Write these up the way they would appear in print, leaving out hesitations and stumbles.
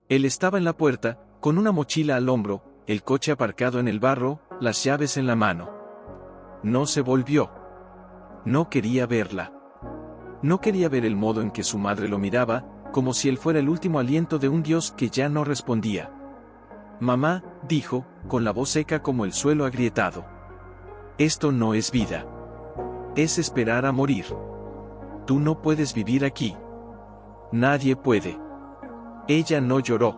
Él estaba en la puerta, con una mochila al hombro, el coche aparcado en el barro, las llaves en la mano. No se volvió. No quería verla. No quería ver el modo en que su madre lo miraba, como si él fuera el último aliento de un Dios que ya no respondía. «Mamá», dijo, con la voz seca como el suelo agrietado. «Esto no es vida. Es esperar a morir. Tú no puedes vivir aquí. Nadie puede». Ella no lloró.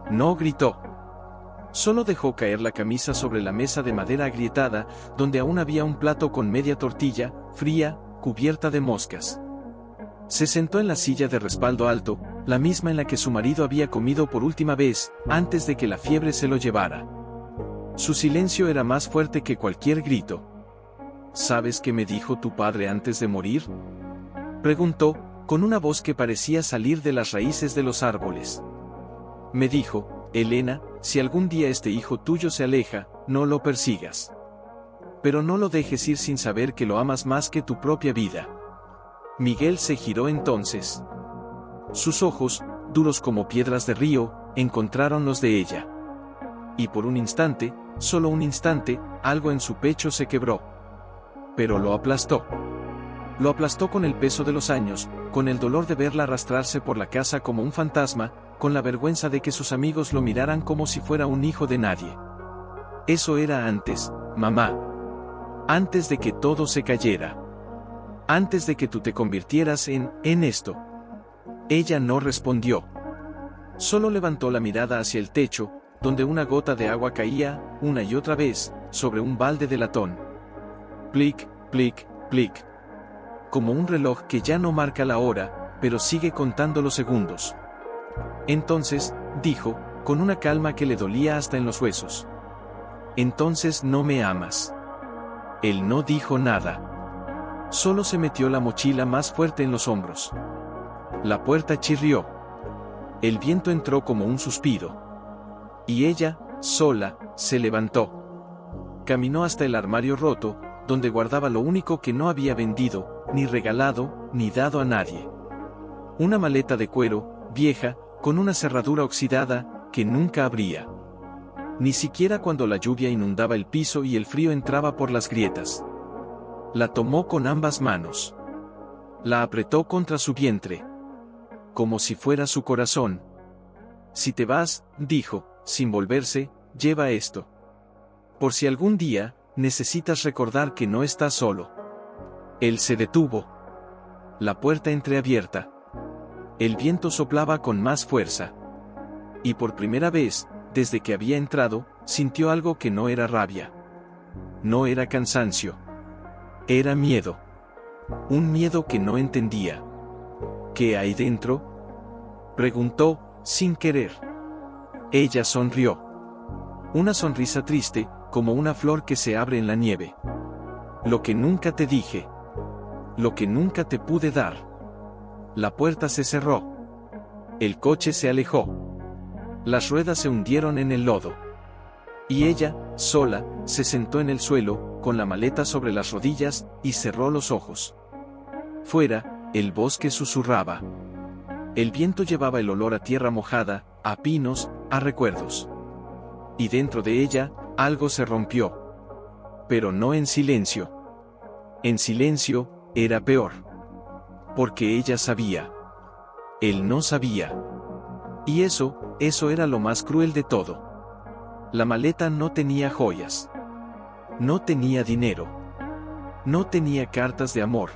No gritó. Solo dejó caer la camisa sobre la mesa de madera agrietada, donde aún había un plato con media tortilla, fría, cubierta de moscas. Se sentó en la silla de respaldo alto, la misma en la que su marido había comido por última vez, antes de que la fiebre se lo llevara. Su silencio era más fuerte que cualquier grito. «¿Sabes qué me dijo tu padre antes de morir?», preguntó, con una voz que parecía salir de las raíces de los árboles. «Me dijo, Elena, si algún día este hijo tuyo se aleja, no lo persigas. Pero no lo dejes ir sin saber que lo amas más que tu propia vida». Miguel se giró entonces. Sus ojos, duros como piedras de río, encontraron los de ella. Y por un instante, solo un instante, algo en su pecho se quebró. Pero lo aplastó. Lo aplastó con el peso de los años, con el dolor de verla arrastrarse por la casa como un fantasma, con la vergüenza de que sus amigos lo miraran como si fuera un hijo de nadie. Eso era antes, mamá. Antes de que todo se cayera. Antes de que tú te convirtieras en esto. Ella no respondió. Solo levantó la mirada hacia el techo, donde una gota de agua caía, una y otra vez, sobre un balde de latón. Plic, plic, plic. Como un reloj que ya no marca la hora, pero sigue contando los segundos. Entonces, dijo, con una calma que le dolía hasta en los huesos. «Entonces no me amas». Él no dijo nada. Solo se metió la mochila más fuerte en los hombros. La puerta chirrió. El viento entró como un suspiro. Y ella, sola, se levantó. Caminó hasta el armario roto, donde guardaba lo único que no había vendido, ni regalado, ni dado a nadie. Una maleta de cuero, vieja, con una cerradura oxidada, que nunca abría. Ni siquiera cuando la lluvia inundaba el piso y el frío entraba por las grietas. La tomó con ambas manos. La apretó contra su vientre. Como si fuera su corazón. «Si te vas», dijo, sin volverse, «lleva esto. Por si algún día, necesitas recordar que no estás solo». Él se detuvo. La puerta entreabierta. El viento soplaba con más fuerza. Y por primera vez, desde que había entrado, sintió algo que no era rabia. No era cansancio. Era miedo. Un miedo que no entendía. «¿Qué hay dentro?», preguntó, sin querer. Ella sonrió. Una sonrisa triste, como una flor que se abre en la nieve. «Lo que nunca te dije. Lo que nunca te pude dar». La puerta se cerró. El coche se alejó. Las ruedas se hundieron en el lodo. Y ella, sola, se sentó en el suelo, con la maleta sobre las rodillas, y cerró los ojos. Fuera, el bosque susurraba. El viento llevaba el olor a tierra mojada, a pinos, a recuerdos. Y dentro de ella, algo se rompió. Pero no en silencio. En silencio, era peor. Porque ella sabía. Él no sabía. Y eso era lo más cruel de todo. La maleta no tenía joyas. No tenía dinero. No tenía cartas de amor.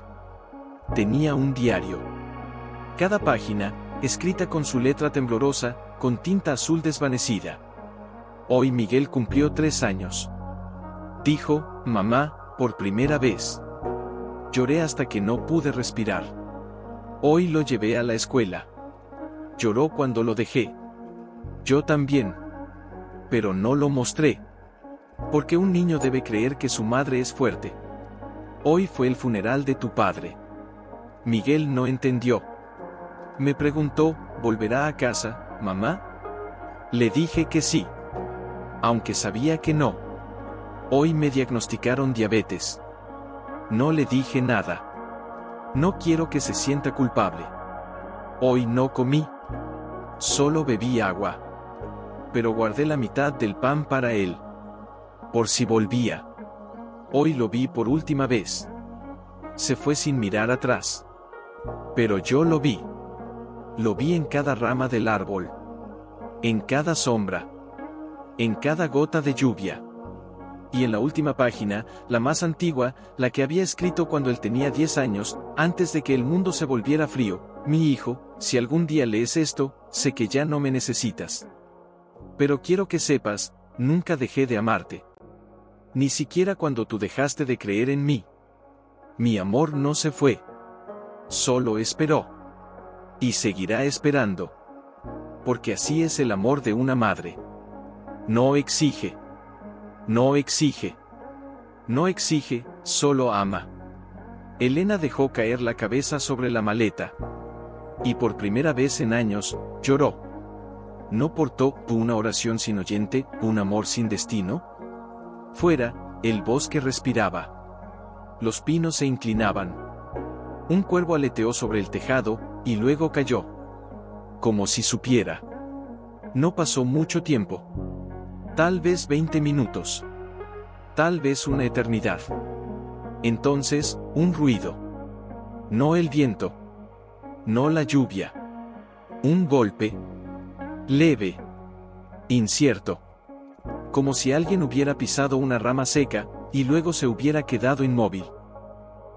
Tenía un diario. Cada página, escrita con su letra temblorosa, con tinta azul desvanecida. Hoy Miguel cumplió 3 años. Dijo, «Mamá», por primera vez. Lloré hasta que no pude respirar. Hoy lo llevé a la escuela. Lloró cuando lo dejé. Yo también. Pero no lo mostré. Porque un niño debe creer que su madre es fuerte. Hoy fue el funeral de tu padre. Miguel no entendió. Me preguntó, ¿volverá a casa, mamá? Le dije que sí. Aunque sabía que no. Hoy me diagnosticaron diabetes. No le dije nada. No quiero que se sienta culpable. Hoy no comí. Solo bebí agua. Pero guardé la mitad del pan para él. Por si volvía. Hoy lo vi por última vez. Se fue sin mirar atrás. Pero yo lo vi. Lo vi en cada rama del árbol. En cada sombra. En cada gota de lluvia. Y en la última página, la más antigua, la que había escrito cuando él tenía 10 años, antes de que el mundo se volviera frío: mi hijo, si algún día lees esto, sé que ya no me necesitas. Pero quiero que sepas, nunca dejé de amarte. Ni siquiera cuando tú dejaste de creer en mí. Mi amor no se fue. Solo esperó. Y seguirá esperando. Porque así es el amor de una madre. No exige. No exige. No exige, solo ama. Elena dejó caer la cabeza sobre la maleta. Y por primera vez en años, lloró. ¿No portó una oración sin oyente, un amor sin destino? Fuera, el bosque respiraba. Los pinos se inclinaban. Un cuervo aleteó sobre el tejado, y luego cayó. Como si supiera. No pasó mucho tiempo. Tal vez 20 minutos. Tal vez una eternidad. Entonces, un ruido. No el viento. No la lluvia. Un golpe. Leve. Incierto. Como si alguien hubiera pisado una rama seca, y luego se hubiera quedado inmóvil.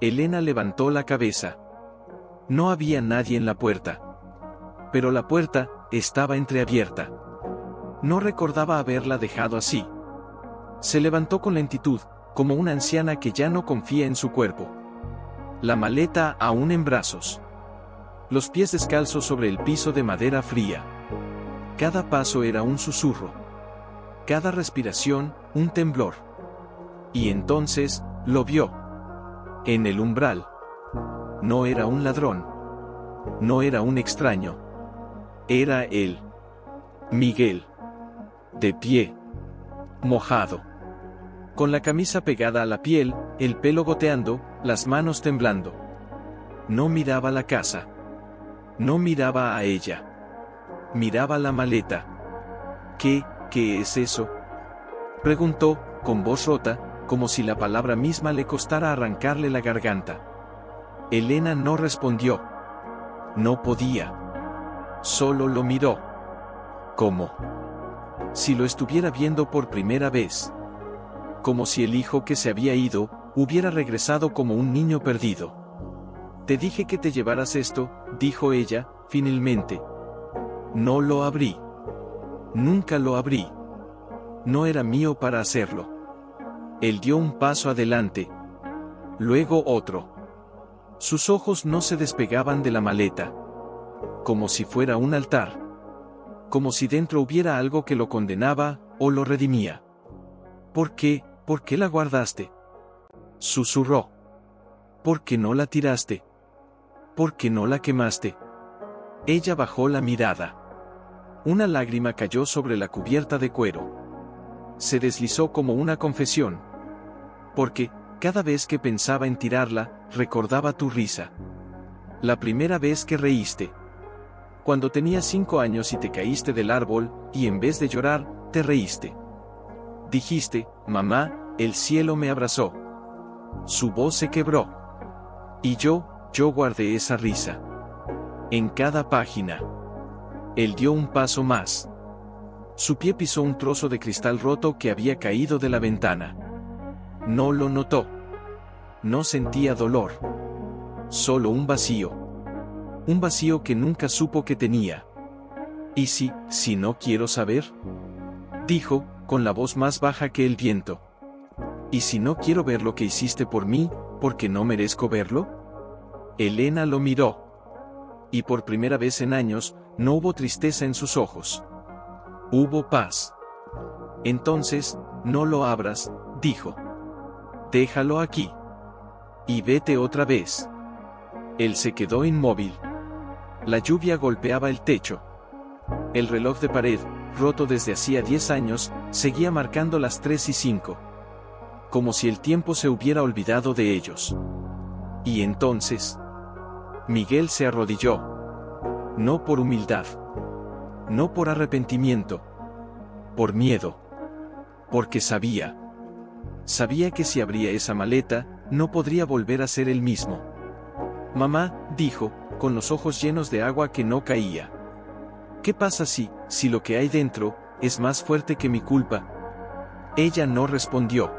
Elena levantó la cabeza. No había nadie en la puerta. Pero la puerta estaba entreabierta. No recordaba haberla dejado así. Se levantó con lentitud, como una anciana que ya no confía en su cuerpo. La maleta aún en brazos. Los pies descalzos sobre el piso de madera fría. Cada paso era un susurro. Cada respiración, un temblor. Y entonces, lo vio. En el umbral. No era un ladrón. No era un extraño. Era él. Miguel. De pie. Mojado. Con la camisa pegada a la piel, el pelo goteando, las manos temblando. No miraba la casa. No miraba a ella. Miraba la maleta. ¿Qué es eso?, preguntó, con voz rota, como si la palabra misma le costara arrancarle la garganta. Elena no respondió. No podía. Solo lo miró. ¿Cómo? Si lo estuviera viendo por primera vez. Como si el hijo que se había ido, hubiera regresado como un niño perdido. Te dije que te llevaras esto, dijo ella, finalmente. No lo abrí. Nunca lo abrí. No era mío para hacerlo. Él dio un paso adelante. Luego otro. Sus ojos no se despegaban de la maleta. Como si fuera un altar. Como si dentro hubiera algo que lo condenaba, o lo redimía. ¿Por qué la guardaste?, susurró. ¿Por qué no la tiraste? ¿Por qué no la quemaste? Ella bajó la mirada. Una lágrima cayó sobre la cubierta de cuero. Se deslizó como una confesión. Porque, cada vez que pensaba en tirarla, recordaba tu risa. La primera vez que reíste. Cuando tenías 5 años y te caíste del árbol, y en vez de llorar, te reíste. Dijiste, mamá, el cielo me abrazó. Su voz se quebró. Y yo guardé esa risa. En cada página. Él dio un paso más. Su pie pisó un trozo de cristal roto que había caído de la ventana. No lo notó. No sentía dolor. Solo un vacío. Un vacío que nunca supo que tenía. ¿Y si no quiero saber?, dijo, con la voz más baja que el viento. ¿Y si no quiero ver lo que hiciste por mí, porque no merezco verlo? Elena lo miró. Y por primera vez en años, no hubo tristeza en sus ojos. Hubo paz. Entonces, no lo abras, dijo. Déjalo aquí. Y vete otra vez. Él se quedó inmóvil. La lluvia golpeaba el techo. El reloj de pared, roto desde hacía 10 años, seguía marcando las 3:05. Como si el tiempo se hubiera olvidado de ellos. Y entonces, Miguel se arrodilló. No por humildad. no por arrepentimiento, por miedo. Porque sabía que si abría esa maleta, no podría volver a ser el mismo. Mamá, dijo, con los ojos llenos de agua que no caía. ¿Qué pasa si lo que hay dentro, es más fuerte que mi culpa? Ella no respondió.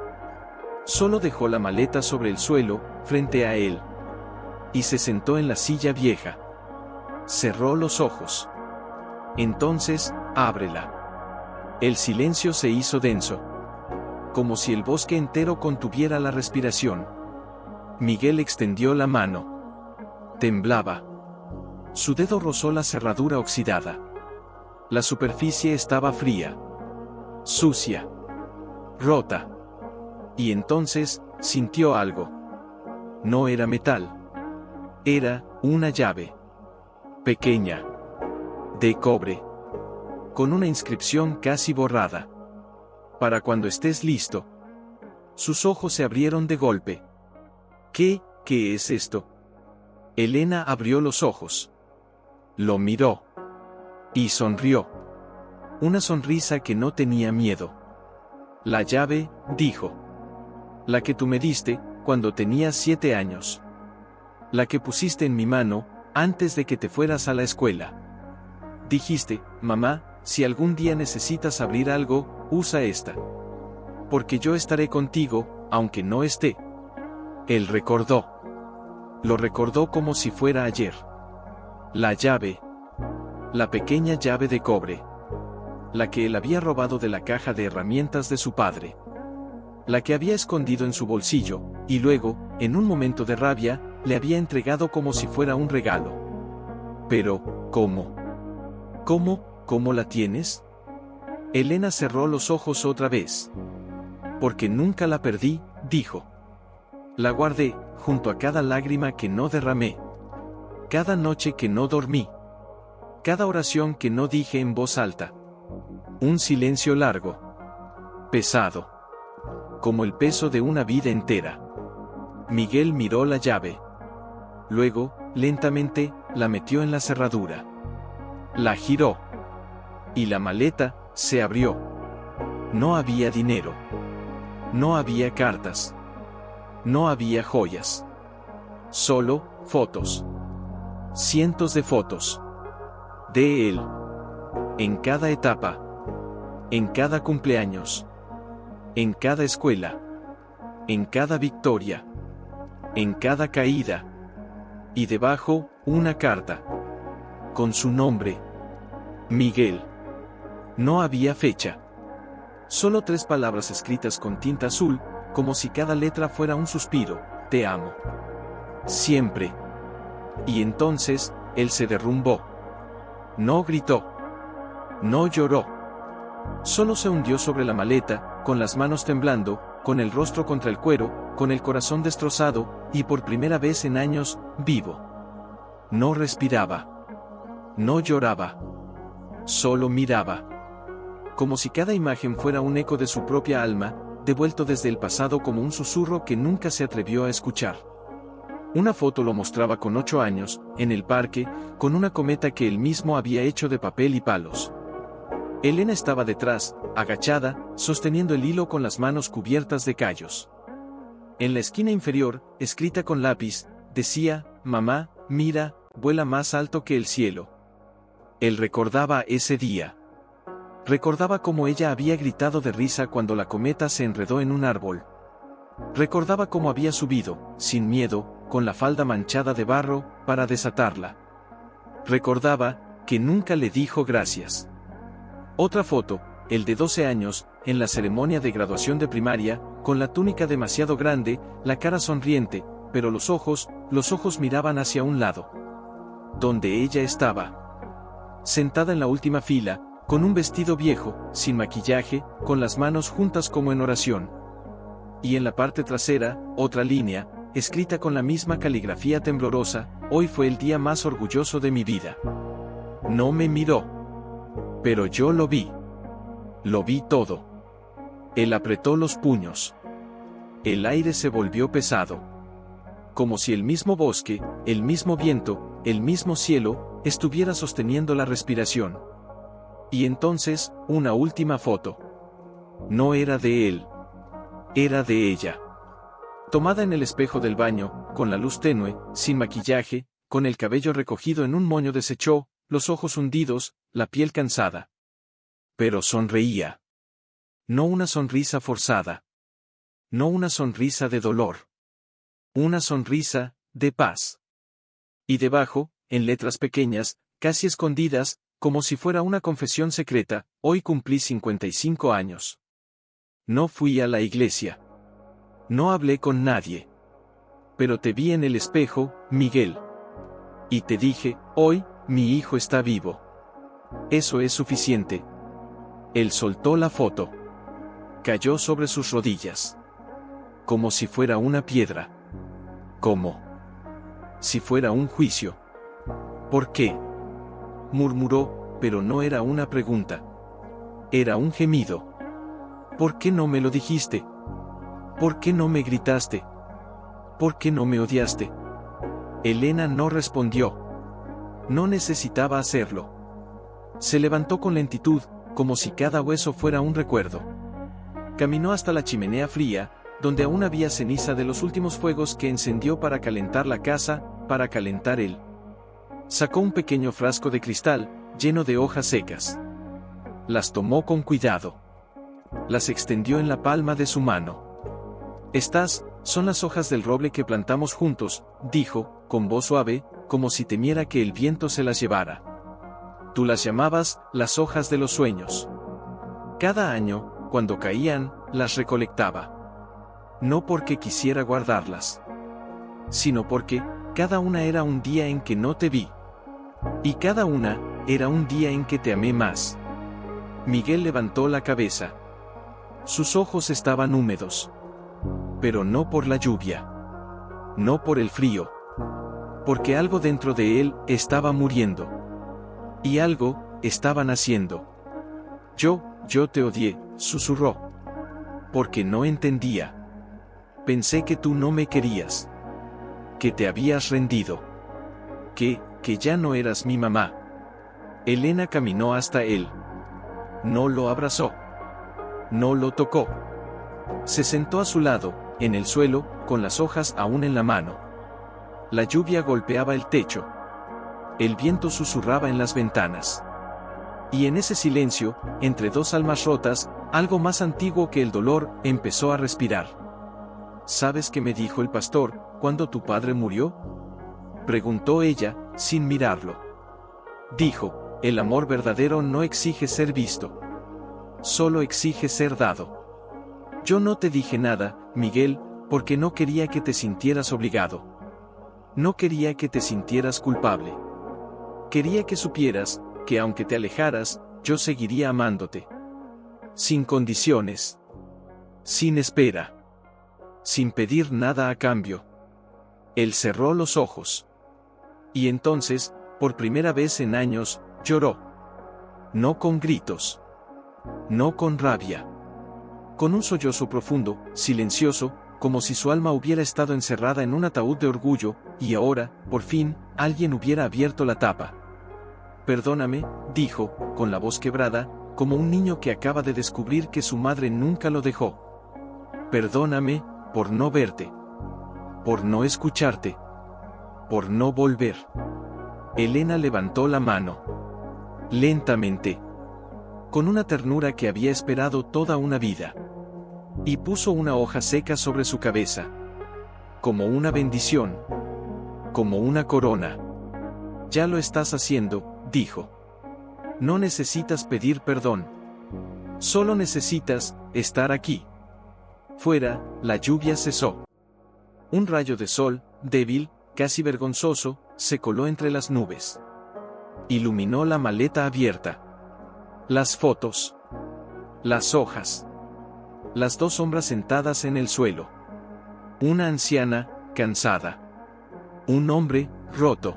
Solo dejó la maleta sobre el suelo, frente a él. Y se sentó en la silla vieja. Cerró los ojos. Entonces, ábrela. El silencio se hizo denso. Como si el bosque entero contuviera la respiración. Miguel extendió la mano. Temblaba. Su dedo rozó la cerradura oxidada. La superficie estaba fría. Sucia. Rota. Y entonces, sintió algo. No era metal. Era una llave. Pequeña. De cobre. Con una inscripción casi borrada. Para cuando estés listo. Sus ojos se abrieron de golpe. ¿Qué es esto? Elena abrió los ojos. Lo miró. Y sonrió. Una sonrisa que no tenía miedo. La llave, dijo. La que tú me diste, cuando tenías 7 años. La que pusiste en mi mano, antes de que te fueras a la escuela. Dijiste, mamá, si algún día necesitas abrir algo, usa esta. Porque yo estaré contigo, aunque no esté. Él recordó. Lo recordó como si fuera ayer. La llave. La pequeña llave de cobre. La que él había robado de la caja de herramientas de su padre. La que había escondido en su bolsillo, y luego, en un momento de rabia, le había entregado como si fuera un regalo. Pero, ¿cómo? ¿Cómo la tienes? Elena cerró los ojos otra vez. Porque nunca la perdí, dijo. La guardé, junto a cada lágrima que no derramé. Cada noche que no dormí. Cada oración que no dije en voz alta. Un silencio largo. Pesado. Como el peso de una vida entera. Miguel miró la llave. Luego, lentamente, la metió en la cerradura. La giró. Y la maleta se abrió. No había dinero. No había cartas. No había joyas. Solo fotos. Cientos de fotos. De él. En cada etapa. En cada cumpleaños. En cada escuela. En cada victoria. En cada caída. Y debajo, una carta. Con su nombre. Miguel. No había fecha. Solo 3 palabras escritas con tinta azul, como si cada letra fuera un suspiro. Te amo. Siempre. Y entonces, él se derrumbó. No gritó. No lloró. Solo se hundió sobre la maleta, con las manos temblando, con el rostro contra el cuero, con el corazón destrozado, y por primera vez en años, vivo. No respiraba. No lloraba. Solo miraba. Como si cada imagen fuera un eco de su propia alma, devuelto desde el pasado como un susurro que nunca se atrevió a escuchar. Una foto lo mostraba con 8 años, en el parque, con una cometa que él mismo había hecho de papel y palos. Elena estaba detrás, agachada, sosteniendo el hilo con las manos cubiertas de callos. En la esquina inferior, escrita con lápiz, decía, mamá, mira, vuela más alto que el cielo. Él recordaba ese día. Recordaba cómo ella había gritado de risa cuando la cometa se enredó en un árbol. Recordaba cómo había subido, sin miedo, con la falda manchada de barro, para desatarla. Recordaba que nunca le dijo gracias. Otra foto, el de 12 años, en la ceremonia de graduación de primaria, con la túnica demasiado grande, la cara sonriente, pero los ojos miraban hacia un lado. Donde ella estaba. Sentada en la última fila, con un vestido viejo, sin maquillaje, con las manos juntas como en oración. Y en la parte trasera, otra línea, escrita con la misma caligrafía temblorosa, hoy fue el día más orgulloso de mi vida. No me miró. Pero yo lo vi. Lo vi todo. Él apretó los puños. El aire se volvió pesado. Como si el mismo bosque, el mismo viento, el mismo cielo, estuviera sosteniendo la respiración. Y entonces, una última foto. No era de él. Era de ella. Tomada en el espejo del baño, con la luz tenue, sin maquillaje, con el cabello recogido en un moño deshecho, los ojos hundidos, la piel cansada. Pero sonreía. No una sonrisa forzada. No una sonrisa de dolor. Una sonrisa, de paz. Y debajo, en letras pequeñas, casi escondidas, como si fuera una confesión secreta, hoy cumplí 55 años. No fui a la iglesia. No hablé con nadie. Pero te vi en el espejo, Miguel. Y te dije, hoy, mi hijo está vivo. Eso es suficiente. Él soltó la foto. Cayó sobre sus rodillas. Como si fuera una piedra. Como si fuera un juicio. ¿Por qué? Murmuró, pero no era una pregunta. Era un gemido. ¿Por qué no me lo dijiste? ¿Por qué no me gritaste? ¿Por qué no me odiaste? Elena no respondió. No necesitaba hacerlo. Se levantó con lentitud, como si cada hueso fuera un recuerdo. Caminó hasta la chimenea fría, donde aún había ceniza de los últimos fuegos que encendió para calentar la casa, para calentar él. Sacó un pequeño frasco de cristal, lleno de hojas secas. Las tomó con cuidado. Las extendió en la palma de su mano. Estas, son las hojas del roble que plantamos juntos, dijo, con voz suave, como si temiera que el viento se las llevara. Tú las llamabas, las hojas de los sueños. Cada año, cuando caían, las recolectaba. No porque quisiera guardarlas, sino porque, cada una era un día en que no te vi. Y cada una, era un día en que te amé más. Miguel levantó la cabeza. Sus ojos estaban húmedos. Pero no por la lluvia. No por el frío. Porque algo dentro de él, estaba muriendo. Y algo, estaba naciendo. Yo te odié, susurró. Porque no entendía. Pensé que tú no me querías. Que te habías rendido. Que ya no eras mi mamá. Elena caminó hasta él. No lo abrazó. No lo tocó. Se sentó a su lado, en el suelo, con las hojas aún en la mano. La lluvia golpeaba el techo. El viento susurraba en las ventanas. Y en ese silencio, entre dos almas rotas, algo más antiguo que el dolor, empezó a respirar. ¿Sabes qué me dijo el pastor, cuando tu padre murió? Preguntó ella, sin mirarlo. Dijo, el amor verdadero no exige ser visto. Solo exige ser dado. Yo no te dije nada, Miguel, porque no quería que te sintieras obligado. No quería que te sintieras culpable. Quería que supieras, que aunque te alejaras, yo seguiría amándote. Sin condiciones. Sin espera. Sin pedir nada a cambio. Él cerró los ojos. Y entonces, por primera vez en años, lloró. No con gritos. No con rabia. Con un sollozo profundo, silencioso, como si su alma hubiera estado encerrada en un ataúd de orgullo, y ahora, por fin, alguien hubiera abierto la tapa. Perdóname, dijo, con la voz quebrada, como un niño que acaba de descubrir que su madre nunca lo dejó. Perdóname, por no verte. Por no escucharte. Por no volver. Elena levantó la mano. Lentamente. Con una ternura que había esperado toda una vida. Y puso una hoja seca sobre su cabeza. Como una bendición. Como una corona. Ya lo estás haciendo, dijo. No necesitas pedir perdón. Solo necesitas, estar aquí. Fuera, la lluvia cesó. Un rayo de sol, débil, casi vergonzoso, se coló entre las nubes. Iluminó la maleta abierta. Las fotos. Las hojas. Las dos sombras sentadas en el suelo. Una anciana, cansada. Un hombre, roto.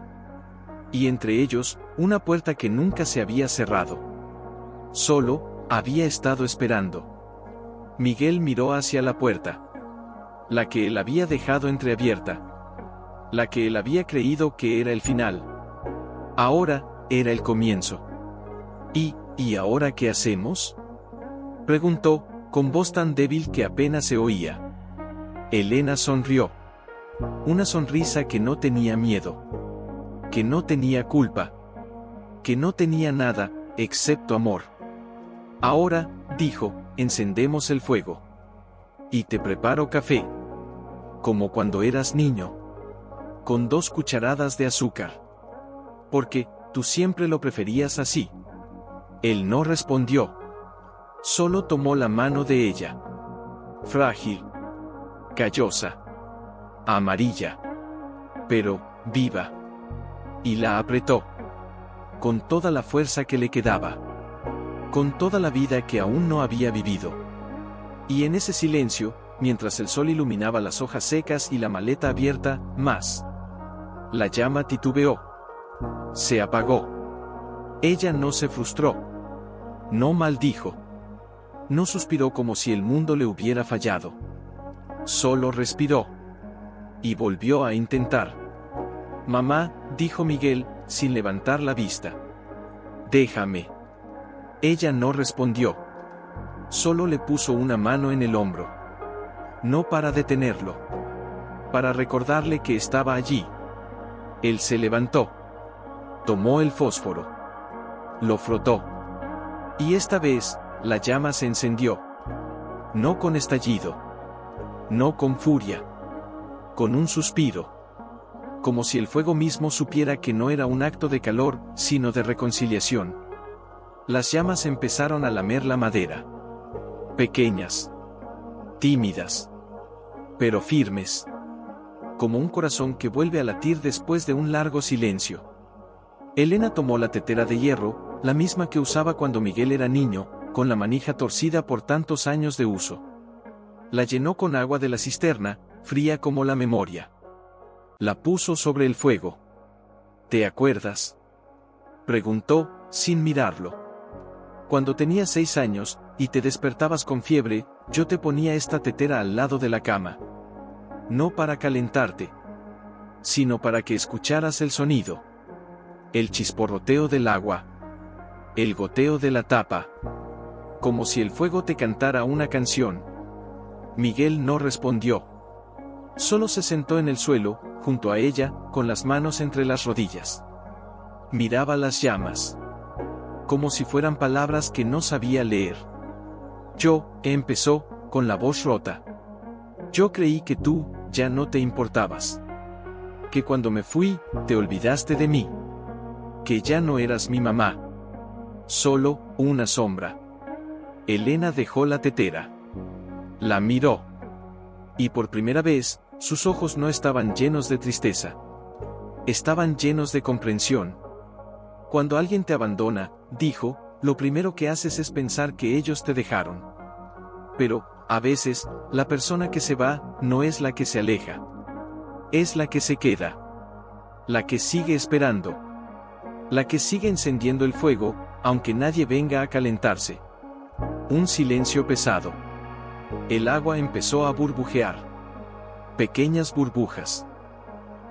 Y entre ellos, una puerta que nunca se había cerrado. Solo, había estado esperando. Miguel miró hacia la puerta. La que él había dejado entreabierta. La que él había creído que era el final. Ahora, era el comienzo. Y, ¿Y ahora qué hacemos?, preguntó, con voz tan débil que apenas se oía. Elena sonrió. Una sonrisa que no tenía miedo, que no tenía culpa, que no tenía nada, excepto amor. Ahora, dijo, encendemos el fuego. Y te preparo café. Como cuando eras niño. Con 2 cucharadas de azúcar. Porque, tú siempre lo preferías así. Él no respondió. Solo tomó la mano de ella. Frágil. Callosa. Amarilla. Pero, viva. Y la apretó. Con toda la fuerza que le quedaba. Con toda la vida que aún no había vivido. Y en ese silencio, mientras el sol iluminaba las hojas secas y la maleta abierta, más. La llama titubeó. Se apagó. Ella no se frustró. No maldijo. No suspiró como si el mundo le hubiera fallado. Solo respiró. Y volvió a intentar. Mamá, dijo Miguel, sin levantar la vista. Déjame. Ella no respondió. Solo le puso una mano en el hombro. No para detenerlo. Para recordarle que estaba allí. Él se levantó. Tomó el fósforo. Lo frotó. Y esta vez, la llama se encendió. No con estallido. No con furia. Con un suspiro. Como si el fuego mismo supiera que no era un acto de calor, sino de reconciliación. Las llamas empezaron a lamer la madera. Pequeñas. Tímidas. Pero firmes. Como un corazón que vuelve a latir después de un largo silencio. Elena tomó la tetera de hierro, la misma que usaba cuando Miguel era niño, con la manija torcida por tantos años de uso. La llenó con agua de la cisterna, fría como la memoria. La puso sobre el fuego. ¿Te acuerdas?, preguntó, sin mirarlo. Cuando tenías 6 años, y te despertabas con fiebre, yo te ponía esta tetera al lado de la cama. No para calentarte, sino para que escucharas el sonido. El chisporroteo del agua. El goteo de la tapa. Como si el fuego te cantara una canción. Miguel no respondió. Solo se sentó en el suelo, junto a ella, con las manos entre las rodillas. Miraba las llamas. Como si fueran palabras que no sabía leer. Empezó, con la voz rota. Yo creí que tú, ya no te importabas. Que cuando me fui, te olvidaste de mí. Que ya no eras mi mamá. Solo, una sombra. Elena dejó la tetera. La miró. Y por primera vez, sus ojos no estaban llenos de tristeza. Estaban llenos de comprensión. Cuando alguien te abandona, dijo, lo primero que haces es pensar que ellos te dejaron. Pero, a veces, la persona que se va, no es la que se aleja. Es la que se queda. La que sigue esperando. La que sigue encendiendo el fuego, aunque nadie venga a calentarse. Un silencio pesado. El agua empezó a burbujear. Pequeñas burbujas.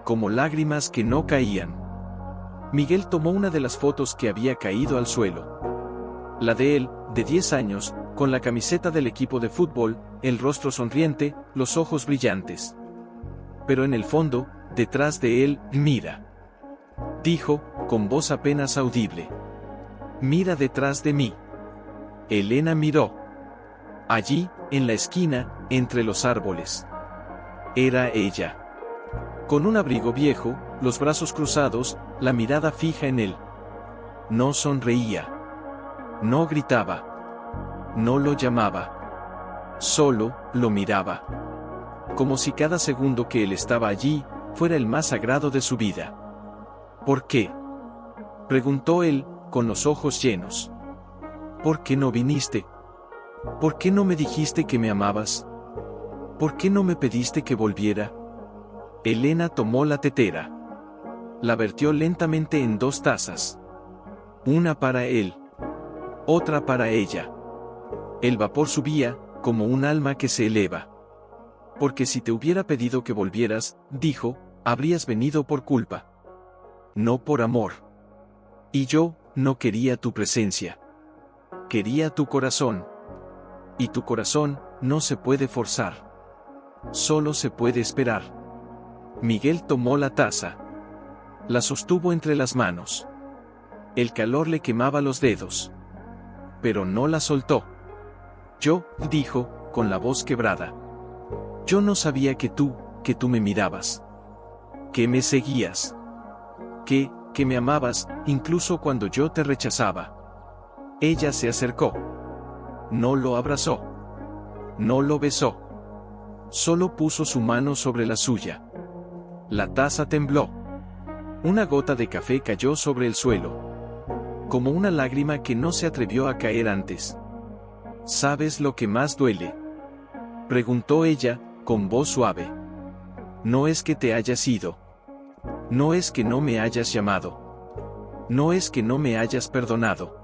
Como lágrimas que no caían. Miguel tomó una de las fotos que había caído al suelo. La de él, de 10 años, con la camiseta del equipo de fútbol, el rostro sonriente, los ojos brillantes. Pero en el fondo, detrás de él, mira. Dijo, con voz apenas audible. Mira detrás de mí. Elena miró. Allí, en la esquina, entre los árboles. Era ella. Con un abrigo viejo, los brazos cruzados, la mirada fija en él. No sonreía. No gritaba. No lo llamaba. Solo, lo miraba. Como si cada segundo que él estaba allí, fuera el más sagrado de su vida. ¿Por qué?, preguntó él, con los ojos llenos. ¿Por qué no viniste? ¿Por qué no me dijiste que me amabas? ¿Por qué no me pediste que volviera? Elena tomó la tetera. La vertió lentamente en 2 tazas. Una para él. Otra para ella. El vapor subía, como un alma que se eleva. Porque si te hubiera pedido que volvieras, dijo, habrías venido por culpa. No por amor. Y yo, no quería tu presencia. Quería tu corazón. Y tu corazón no se puede forzar. Solo se puede esperar. Miguel tomó la taza. La sostuvo entre las manos. El calor le quemaba los dedos. Pero no la soltó. Yo, dijo, con la voz quebrada. Yo no sabía que tú me mirabas. Que me seguías. Que me amabas, incluso cuando yo te rechazaba. Ella se acercó. No lo abrazó. No lo besó. Solo puso su mano sobre la suya. La taza tembló. Una gota de café cayó sobre el suelo. Como una lágrima que no se atrevió a caer antes. ¿Sabes lo que más duele?, preguntó ella, con voz suave. No es que te hayas ido. No es que no me hayas llamado. No es que no me hayas perdonado.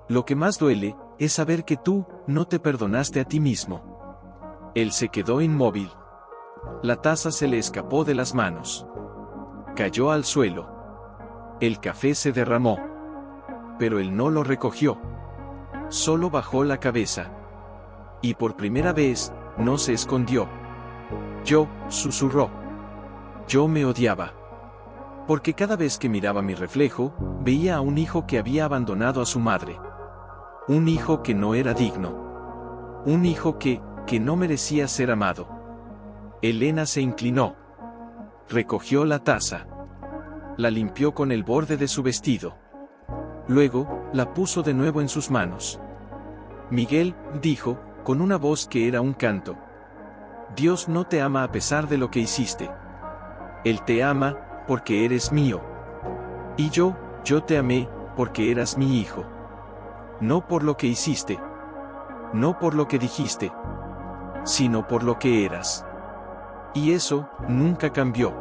Lo que más duele es saber que tú no te perdonaste a ti mismo. Él se quedó inmóvil. La taza se le escapó de las manos. Cayó al suelo. El café se derramó. Pero él no lo recogió. Solo bajó la cabeza. Y por primera vez, no se escondió. Yo, susurró. Yo me odiaba. Porque cada vez que miraba mi reflejo, veía a un hijo que había abandonado a su madre. Un hijo que no era digno. Un hijo que no merecía ser amado. Elena se inclinó. Recogió la taza. La limpió con el borde de su vestido. Luego, la puso de nuevo en sus manos. Miguel, dijo, con una voz que era un canto. Dios no te ama a pesar de lo que hiciste. Él te ama, porque eres mío. Y yo te amé, porque eras mi hijo. No por lo que hiciste. No por lo que dijiste. Sino por lo que eras. Y eso, nunca cambió.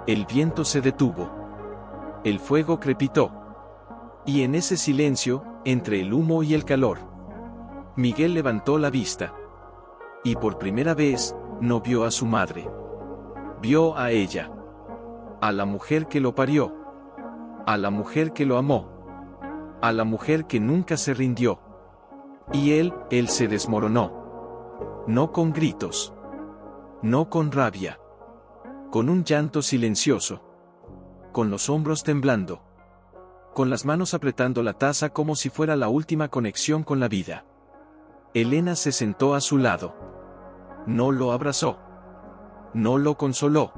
El viento se detuvo. El fuego crepitó. Y en ese silencio, entre el humo y el calor, Miguel levantó la vista. Y por primera vez, no vio a su madre. Vio a ella. A la mujer que lo parió. A la mujer que lo amó. A la mujer que nunca se rindió. Y él se desmoronó. No con gritos. No con rabia. Con un llanto silencioso. Con los hombros temblando. Con las manos apretando la taza como si fuera la última conexión con la vida. Elena se sentó a su lado. No lo abrazó. No lo consoló.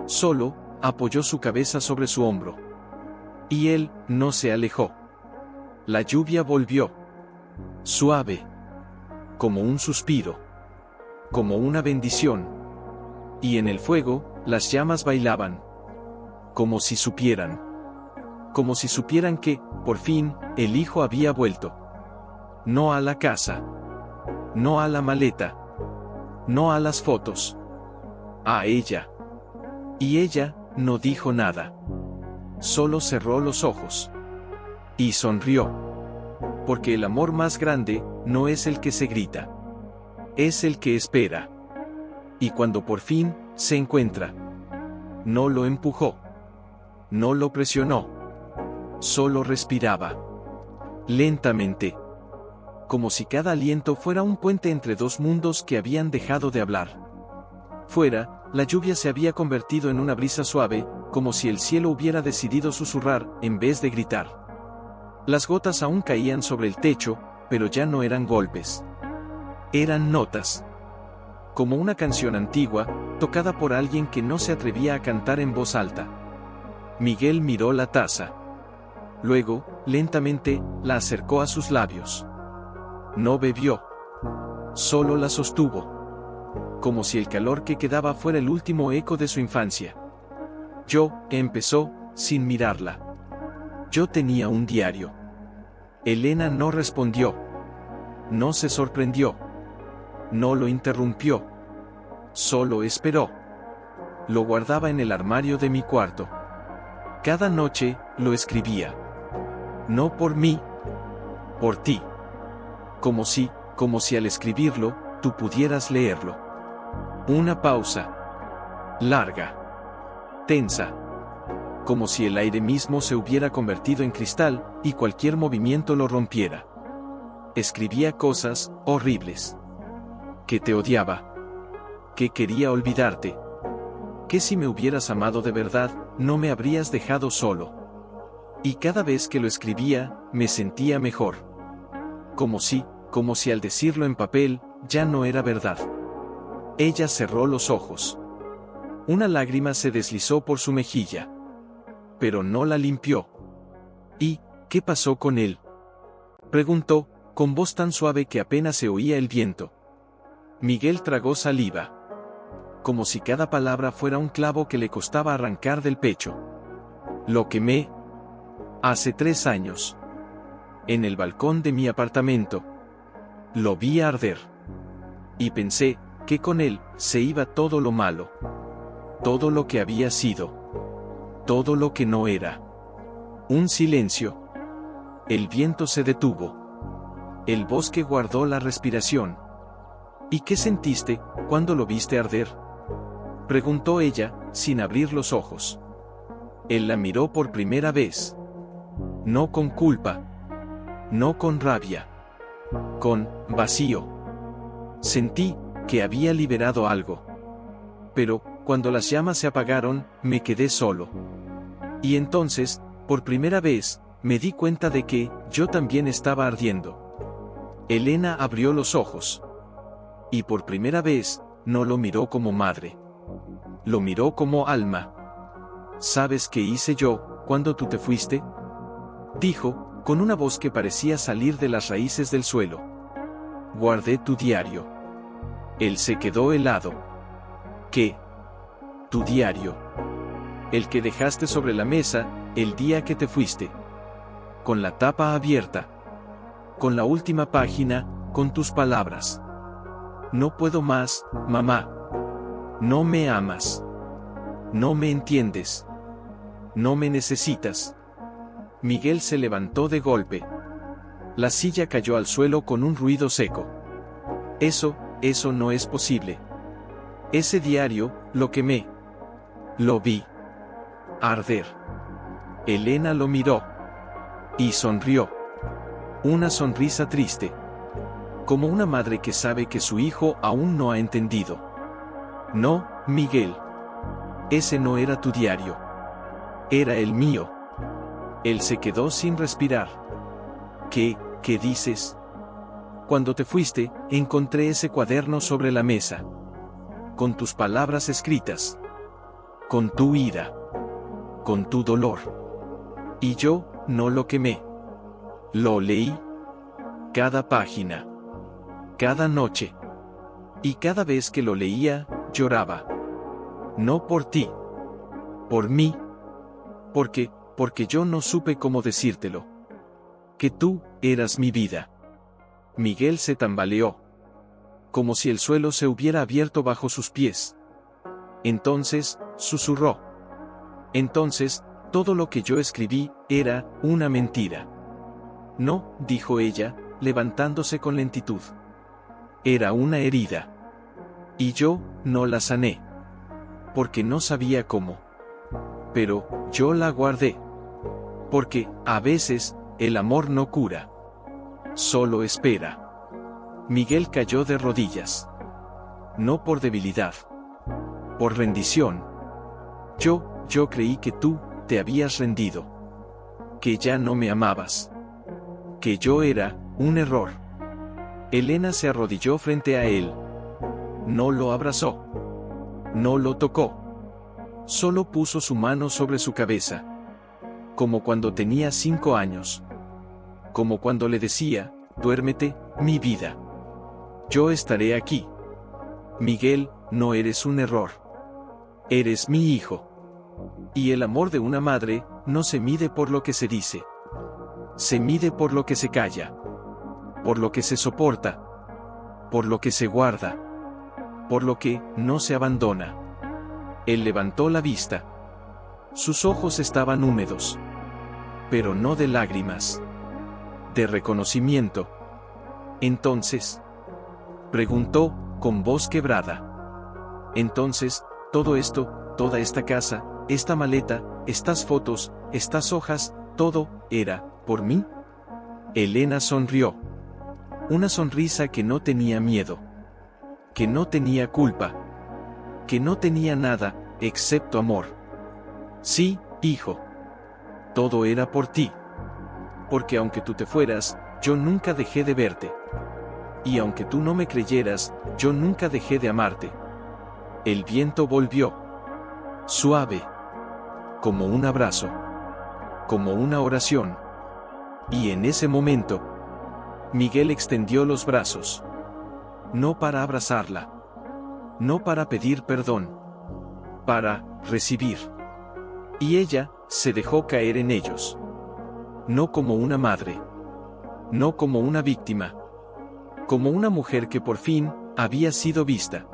Solo apoyó su cabeza sobre su hombro. Y él no se alejó. La lluvia volvió. Suave. Como un suspiro. Como una bendición. Y en el fuego, las llamas bailaban. Como si supieran. Como si supieran que, por fin, el hijo había vuelto. No a la casa. No a la maleta. No a las fotos. A ella. Y ella no dijo nada. Solo cerró los ojos. Y sonrió. Porque el amor más grande no es el que se grita. Es el que espera. Y cuando por fin se encuentra. No lo empujó. No lo presionó. Solo respiraba. Lentamente. Como si cada aliento fuera un puente entre dos mundos que habían dejado de hablar. Fuera, la lluvia se había convertido en una brisa suave, como si el cielo hubiera decidido susurrar, en vez de gritar. Las gotas aún caían sobre el techo, pero ya no eran golpes. Eran notas. Como una canción antigua, tocada por alguien que no se atrevía a cantar en voz alta. Miguel miró la taza. Luego, lentamente, la acercó a sus labios. No bebió. Solo la sostuvo. Como si el calor que quedaba fuera el último eco de su infancia. Empezó, sin mirarla. Yo tenía un diario. Elena no respondió. No se sorprendió. No lo interrumpió. Solo esperó. Lo guardaba en el armario de mi cuarto. Cada noche, lo escribía. No por mí. Por ti. Como si al escribirlo, tú pudieras leerlo. Una pausa. Larga. Tensa. Como si el aire mismo se hubiera convertido en cristal, y cualquier movimiento lo rompiera. escribía cosas horribles. Que te odiaba. Que quería olvidarte. Que si me hubieras amado de verdad, no me habrías dejado solo. Y cada vez que lo escribía, me sentía mejor. Como si al decirlo en papel, ya no era verdad. Ella cerró los ojos. Una lágrima se deslizó por su mejilla. Pero no la limpió. ¿Y qué pasó con él?, preguntó, con voz tan suave que apenas se oía el viento. Miguel tragó saliva. Como si cada palabra fuera un clavo que le costaba arrancar del pecho. Lo quemé. Hace 3 años. En el balcón de mi apartamento. Lo vi arder. Y pensé que con él se iba todo lo malo. Todo lo que había sido. Todo lo que no era. Un silencio. El viento se detuvo. El bosque guardó la respiración. ¿Y qué sentiste cuando lo viste arder?, preguntó ella, sin abrir los ojos. Él la miró por primera vez. No con culpa. No con rabia. Con vacío. Sentí que había liberado algo. Pero, cuando las llamas se apagaron, me quedé solo. Y entonces, por primera vez, me di cuenta de que yo también estaba ardiendo. Elena abrió los ojos. Y por primera vez, no lo miró como madre. Lo miró como alma. ¿Sabes qué hice yo cuando tú te fuiste?, dijo, con una voz que parecía salir de las raíces del suelo. Guardé tu diario. Él se quedó helado. ¿Qué? Tu diario. El que dejaste sobre la mesa el día que te fuiste. Con la tapa abierta. Con la última página, con tus palabras. No puedo más, mamá. No me amas. No me entiendes. No me necesitas. Miguel se levantó de golpe. La silla cayó al suelo con un ruido seco. Eso no es posible. Ese diario, lo quemé. Lo vi arder. Elena lo miró. Y sonrió. Una sonrisa triste. Como una madre que sabe que su hijo aún no ha entendido. No, Miguel. Ese no era tu diario. Era el mío. Él se quedó sin respirar. ¿Qué dices? Cuando te fuiste, encontré ese cuaderno sobre la mesa. Con tus palabras escritas. Con tu ira. Con tu dolor. Y yo, no lo quemé. Lo leí. Cada página. Cada noche. Y cada vez que lo leía, lloraba. No por ti. Por mí. Porque yo no supe cómo decírtelo. Que tú eras mi vida. Miguel se tambaleó. Como si el suelo se hubiera abierto bajo sus pies. Entonces, susurró. Entonces, todo lo que yo escribí era una mentira. No, dijo ella, levantándose con lentitud. Era una herida. Y yo no la sané. Porque no sabía cómo. Pero yo la guardé. Porque, a veces, el amor no cura. Solo espera. Miguel cayó de rodillas. No por debilidad. Por rendición. Yo creí que tú te habías rendido. Que ya no me amabas. Que yo era un error. Elena se arrodilló frente a él. No lo abrazó. No lo tocó. Solo puso su mano sobre su cabeza. Como cuando tenía 5 años. Como cuando le decía, duérmete, mi vida. Yo estaré aquí. Miguel, no eres un error. Eres mi hijo. Y el amor de una madre no se mide por lo que se dice. Se mide por lo que se calla. Por lo que se soporta. Por lo que se guarda. Por lo que no se abandona. Él levantó la vista. Sus ojos estaban húmedos. Pero no de lágrimas. De reconocimiento. Entonces, preguntó, con voz quebrada. Entonces, todo esto, toda esta casa, esta maleta, estas fotos, estas hojas, todo, ¿era por mí? Elena sonrió. Una sonrisa que no tenía miedo. Que no tenía culpa. Que no tenía nada, excepto amor. Sí, hijo. Todo era por ti. Porque aunque tú te fueras, yo nunca dejé de verte. Y aunque tú no me creyeras, yo nunca dejé de amarte. El viento volvió. Suave. Como un abrazo. Como una oración. Y en ese momento, Miguel extendió los brazos. No para abrazarla. No para pedir perdón. Para recibir. Y ella se dejó caer en ellos. No como una madre. No como una víctima. Como una mujer que por fin había sido vista.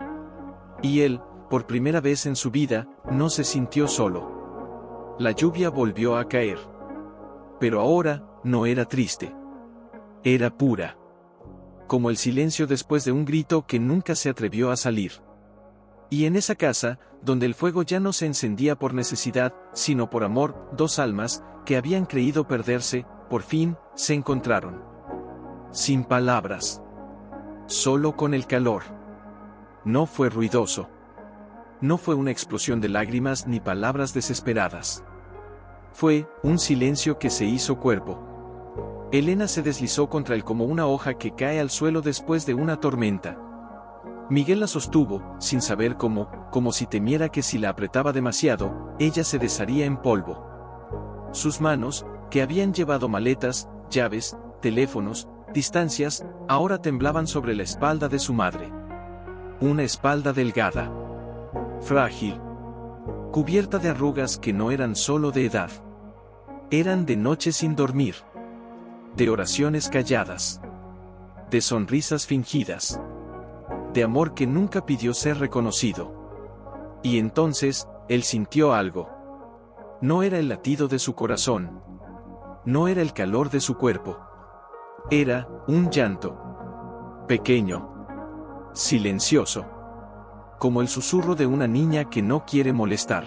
Y él, por primera vez en su vida, no se sintió solo. La lluvia volvió a caer. Pero ahora, no era triste. Era pura. Como el silencio después de un grito que nunca se atrevió a salir. Y en esa casa, donde el fuego ya no se encendía por necesidad, sino por amor, dos almas, que habían creído perderse, por fin, se encontraron. Sin palabras. Solo con el calor. No fue ruidoso. No fue una explosión de lágrimas ni palabras desesperadas. Fue un silencio que se hizo cuerpo. Elena se deslizó contra él como una hoja que cae al suelo después de una tormenta. Miguel la sostuvo, sin saber cómo, como si temiera que si la apretaba demasiado, ella se desharía en polvo. Sus manos, que habían llevado maletas, llaves, teléfonos, distancias, ahora temblaban sobre la espalda de su madre. Una espalda delgada. Frágil. Cubierta de arrugas que no eran solo de edad. Eran de noches sin dormir. De oraciones calladas. De sonrisas fingidas. De amor que nunca pidió ser reconocido. Y entonces, él sintió algo. No era el latido de su corazón. No era el calor de su cuerpo. Era un llanto. Pequeño. Silencioso. Como el susurro de una niña que no quiere molestar.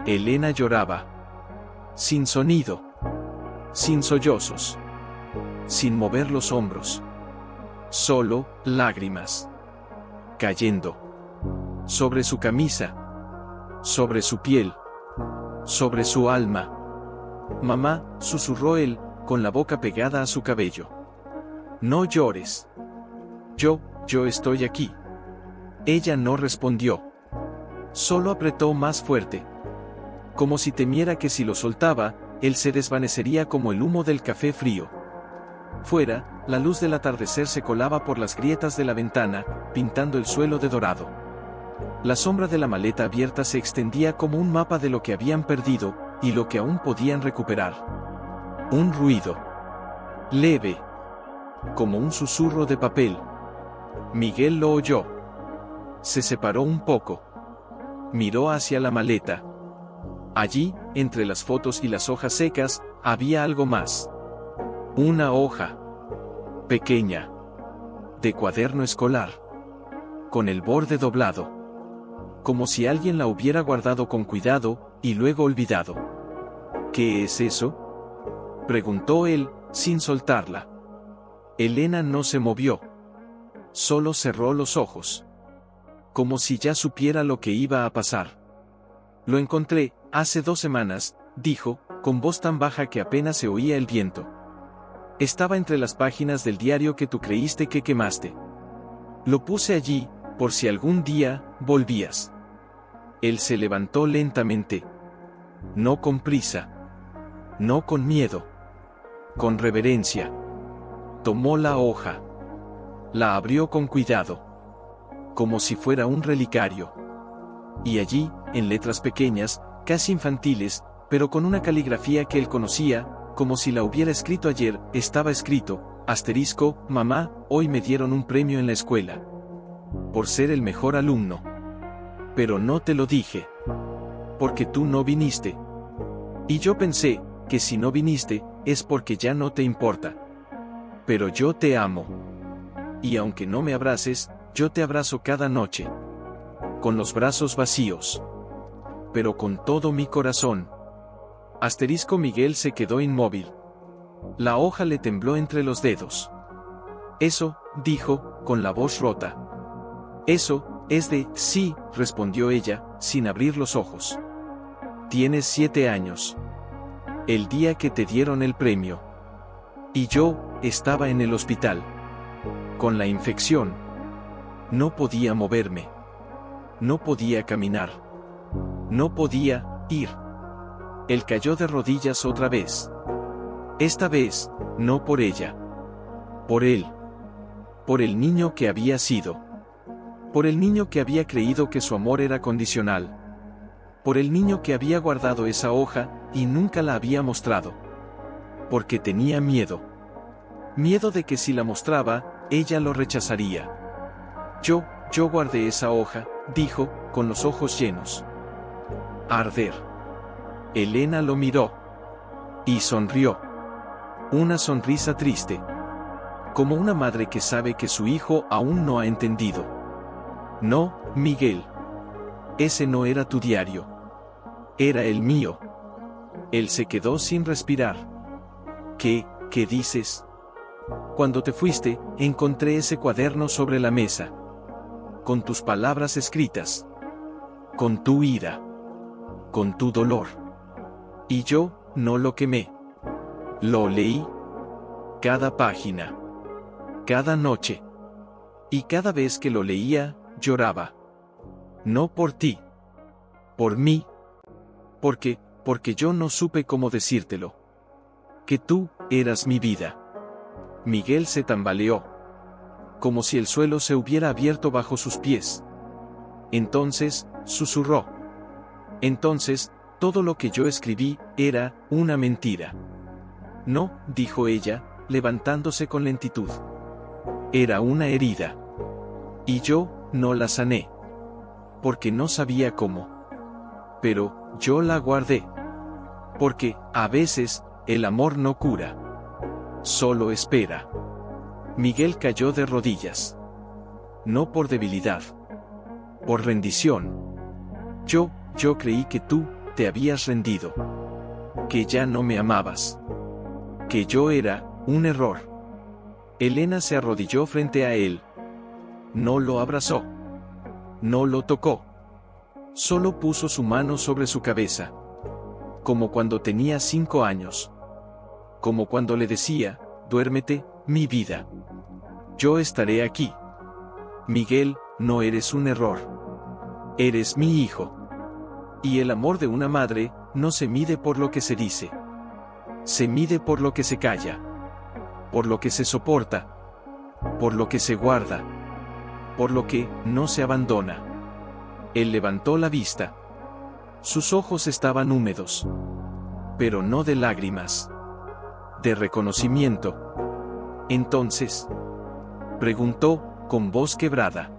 Elena lloraba. Sin sonido. Sin sollozos. Sin mover los hombros. Solo lágrimas. Cayendo. Sobre su camisa. Sobre su piel. Sobre su alma. Mamá, susurró él, con la boca pegada a su cabello. No llores. Yo estoy aquí. Ella no respondió. Solo apretó más fuerte. Como si temiera que si lo soltaba, él se desvanecería como el humo del café frío. Fuera, la luz del atardecer se colaba por las grietas de la ventana, pintando el suelo de dorado. La sombra de la maleta abierta se extendía como un mapa de lo que habían perdido, y lo que aún podían recuperar. Un ruido. Leve. Como un susurro de papel. Miguel lo oyó. Se separó un poco. Miró hacia la maleta. Allí, entre las fotos y las hojas secas, había algo más. Una hoja. Pequeña. De cuaderno escolar. Con el borde doblado. Como si alguien la hubiera guardado con cuidado, y luego olvidado. ¿Qué es eso?, preguntó él, sin soltarla. Elena no se movió. Solo cerró los ojos. Como si ya supiera lo que iba a pasar. Lo encontré, hace 2 semanas, dijo, con voz tan baja que apenas se oía el viento. Estaba entre las páginas del diario que tú creíste que quemaste. Lo puse allí, por si algún día volvías. Él se levantó lentamente. No con prisa. No con miedo. Con reverencia. Tomó la hoja. La abrió con cuidado. Como si fuera un relicario. Y allí, en letras pequeñas, casi infantiles, pero con una caligrafía que él conocía, como si la hubiera escrito ayer, estaba escrito, asterisco, mamá, hoy me dieron un premio en la escuela. Por ser el mejor alumno. Pero no te lo dije. Porque tú no viniste. Y yo pensé, que si no viniste, es porque ya no te importa. Pero yo te amo. Y aunque no me abraces, yo te abrazo cada noche. Con los brazos vacíos. Pero con todo mi corazón. Asterisco Miguel se quedó inmóvil. La hoja le tembló entre los dedos. Eso, dijo, con la voz rota. Eso, es de, sí, respondió ella, sin abrir los ojos. Tienes 7 años. El día que te dieron el premio. Y yo, estaba en el hospital. Con la infección. No podía moverme. No podía caminar. No podía ir. Él cayó de rodillas otra vez. Esta vez, no por ella. Por él. Por el niño que había sido. Por el niño que había creído que su amor era condicional. Por el niño que había guardado esa hoja y nunca la había mostrado. Porque tenía miedo. Miedo de que si la mostraba, ella lo rechazaría. Yo guardé esa hoja, dijo, con los ojos llenos. Arder. Elena lo miró. Y sonrió. Una sonrisa triste. Como una madre que sabe que su hijo aún no ha entendido. No, Miguel. Ese no era tu diario. Era el mío. Él se quedó sin respirar. ¿Qué dices? Cuando te fuiste, encontré ese cuaderno sobre la mesa. Con tus palabras escritas. Con tu ira. Con tu dolor. Y yo, no lo quemé. Lo leí. Cada página. Cada noche. Y cada vez que lo leía, lloraba. No por ti. Por mí. Porque yo no supe cómo decírtelo. Que tú, eras mi vida. Miguel se tambaleó. Como si el suelo se hubiera abierto bajo sus pies. Entonces, susurró. Entonces, todo lo que yo escribí, era, una mentira. No, dijo ella, levantándose con lentitud. Era una herida. Y yo, no la sané. Porque no sabía cómo. Pero, yo la guardé. Porque, a veces, el amor no cura. Solo espera. Miguel cayó de rodillas. No por debilidad. Por rendición. Yo creí que tú, te habías rendido. Que ya no me amabas. Que yo era, un error. Elena se arrodilló frente a él. No lo abrazó. No lo tocó. Solo puso su mano sobre su cabeza. Como cuando tenía 5 años. Como cuando le decía, duérmete, mi vida. Yo estaré aquí. Miguel, no eres un error. Eres mi hijo. Y el amor de una madre, no se mide por lo que se dice. Se mide por lo que se calla. Por lo que se soporta. Por lo que se guarda. Por lo que, no se abandona. Él levantó la vista. Sus ojos estaban húmedos. Pero no de lágrimas. De reconocimiento. Entonces, preguntó, con voz quebrada.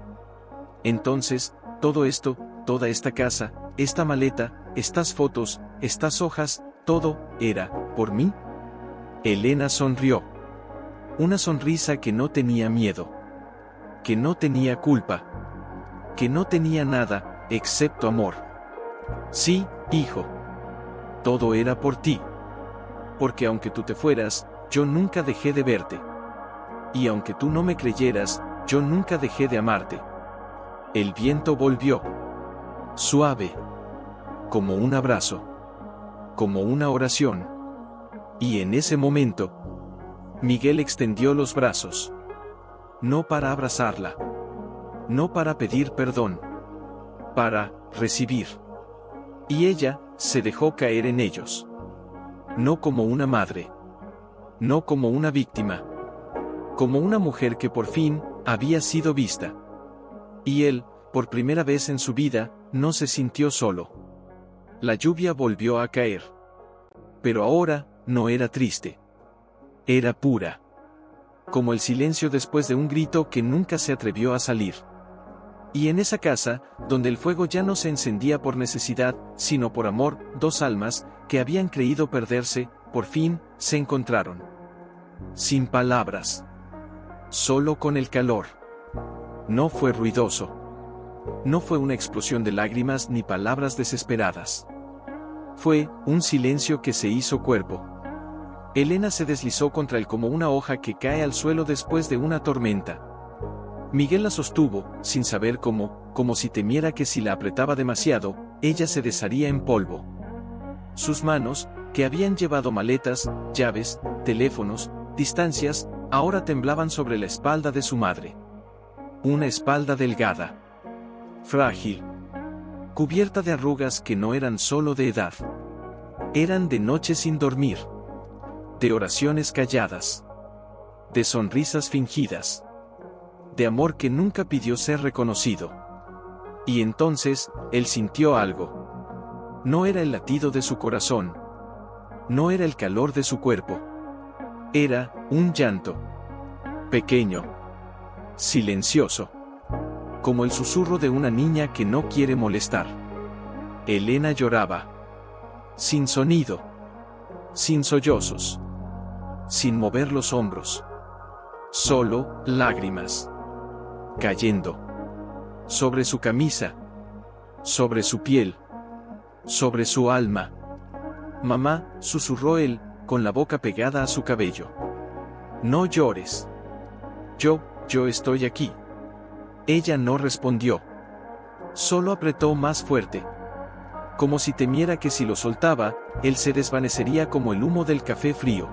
Entonces, todo esto, toda esta casa, esta maleta, estas fotos, estas hojas, todo, era, ¿por mí? Elena sonrió. Una sonrisa que no tenía miedo. Que no tenía culpa. Que no tenía nada, excepto amor. Sí, hijo. Todo era por ti. Porque aunque tú te fueras, yo nunca dejé de verte. Y aunque tú no me creyeras, yo nunca dejé de amarte. El viento volvió. Suave. Como un abrazo. Como una oración. Y en ese momento, Miguel extendió los brazos. No para abrazarla. No para pedir perdón. Para recibir. Y ella, se dejó caer en ellos. No como una madre. No como una víctima. Como una mujer que por fin, había sido vista. Y él, por primera vez en su vida, no se sintió solo. La lluvia volvió a caer. Pero ahora, no era triste. Era pura. Como el silencio después de un grito que nunca se atrevió a salir. Y en esa casa, donde el fuego ya no se encendía por necesidad, sino por amor, 2 almas, que habían creído perderse, por fin, se encontraron. Sin palabras. Solo con el calor. No fue ruidoso. No fue una explosión de lágrimas ni palabras desesperadas. Fue un silencio que se hizo cuerpo. Elena se deslizó contra él como una hoja que cae al suelo después de una tormenta. Miguel la sostuvo, sin saber cómo, como si temiera que si la apretaba demasiado, ella se desharía en polvo. Sus manos, que habían llevado maletas, llaves, teléfonos, distancias, ahora temblaban sobre la espalda de su madre. Una espalda delgada, frágil, cubierta de arrugas que no eran solo de edad. Eran de noches sin dormir, de oraciones calladas, de sonrisas fingidas, de amor que nunca pidió ser reconocido. Y entonces, él sintió algo. No era el latido de su corazón. No era el calor de su cuerpo. Era un llanto. Pequeño. Silencioso. Como el susurro de una niña que no quiere molestar. Elena lloraba. Sin sonido. Sin sollozos. Sin mover los hombros. Solo lágrimas. Cayendo. Sobre su camisa. Sobre su piel. Sobre su alma. Mamá, susurró él, con la boca pegada a su cabello. No llores. Yo estoy aquí. Ella no respondió. Solo apretó más fuerte. Como si temiera que si lo soltaba, él se desvanecería como el humo del café frío.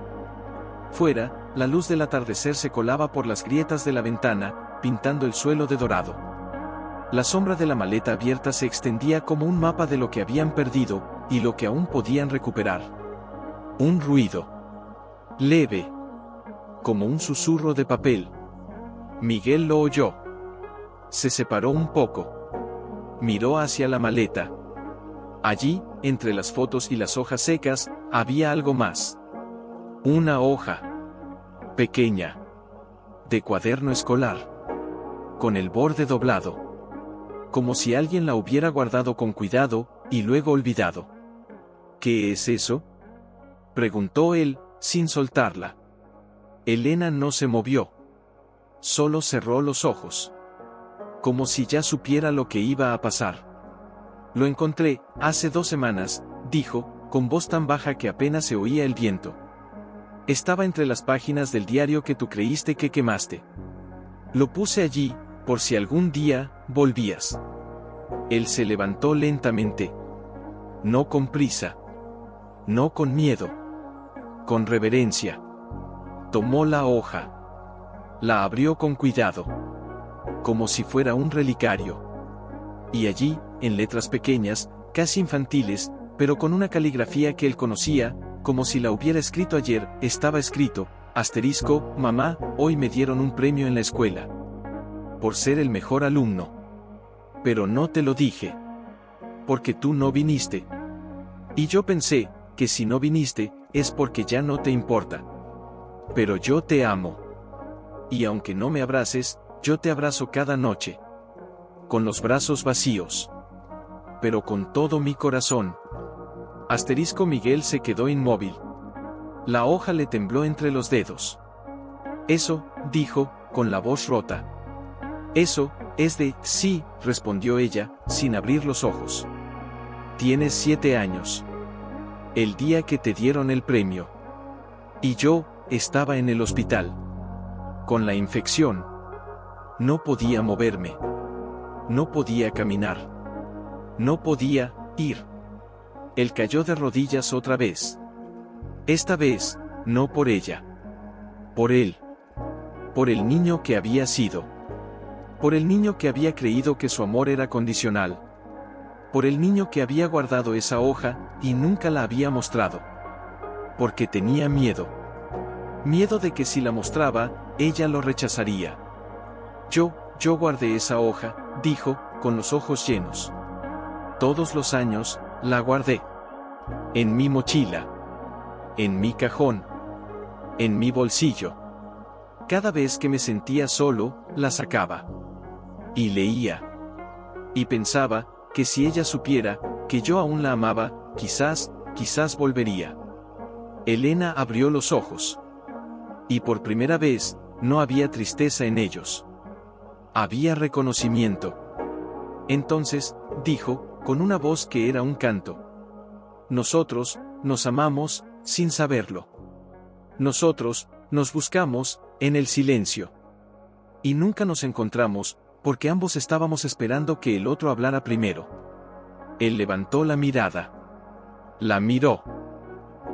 Fuera, la luz del atardecer se colaba por las grietas de la ventana, pintando el suelo de dorado. La sombra de la maleta abierta se extendía como un mapa de lo que habían perdido, y lo que aún podían recuperar. Un ruido. Leve. Como un susurro de papel. Miguel lo oyó. Se separó un poco. Miró hacia la maleta. Allí, entre las fotos y las hojas secas, había algo más. Una hoja. Pequeña. De cuaderno escolar. Con el borde doblado. Como si alguien la hubiera guardado con cuidado, y luego olvidado. ¿Qué es eso?, preguntó él, sin soltarla. Elena no se movió. Solo cerró los ojos. Como si ya supiera lo que iba a pasar. Lo encontré, hace 2 semanas, dijo, con voz tan baja que apenas se oía el viento. Estaba entre las páginas del diario que tú creíste que quemaste. Lo puse allí, por si algún día volvías. Él se levantó lentamente. No con prisa. No con miedo. Con reverencia. Tomó la hoja. La abrió con cuidado. Como si fuera un relicario. Y allí, en letras pequeñas, casi infantiles, pero con una caligrafía que él conocía, como si la hubiera escrito ayer, estaba escrito, asterisco, mamá, hoy me dieron un premio en la escuela. Por ser el mejor alumno. Pero no te lo dije. Porque tú no viniste. Y yo pensé, que si no viniste, es porque ya no te importa. Pero yo te amo. Y aunque no me abraces, yo te abrazo cada noche. Con los brazos vacíos. Pero con todo mi corazón. Asterisco Miguel se quedó inmóvil. La hoja le tembló entre los dedos. Eso, dijo, con la voz rota. Eso, es de, sí, respondió ella, sin abrir los ojos. Tienes 7 años. El día que te dieron el premio. Y yo, estaba en el hospital. Con la infección. No podía moverme. No podía caminar. No podía ir. Él cayó de rodillas otra vez. Esta vez, no por ella. Por él. Por el niño que había sido. Por el niño que había creído que su amor era condicional. Por el niño que había guardado esa hoja, y nunca la había mostrado. Porque tenía miedo. Miedo de que si la mostraba, ella lo rechazaría. Yo guardé esa hoja, dijo, con los ojos llenos. Todos los años, la guardé. En mi mochila. En mi cajón. En mi bolsillo. Cada vez que me sentía solo, la sacaba. Y leía. Y pensaba, que si ella supiera, que yo aún la amaba, quizás volvería. Elena abrió los ojos. Y por primera vez, no había tristeza en ellos. Había reconocimiento. Entonces, dijo, con una voz que era un canto. Nosotros, nos amamos, sin saberlo. Nosotros, nos buscamos, en el silencio. Y nunca nos encontramos, porque ambos estábamos esperando que el otro hablara primero. Él levantó la mirada. La miró.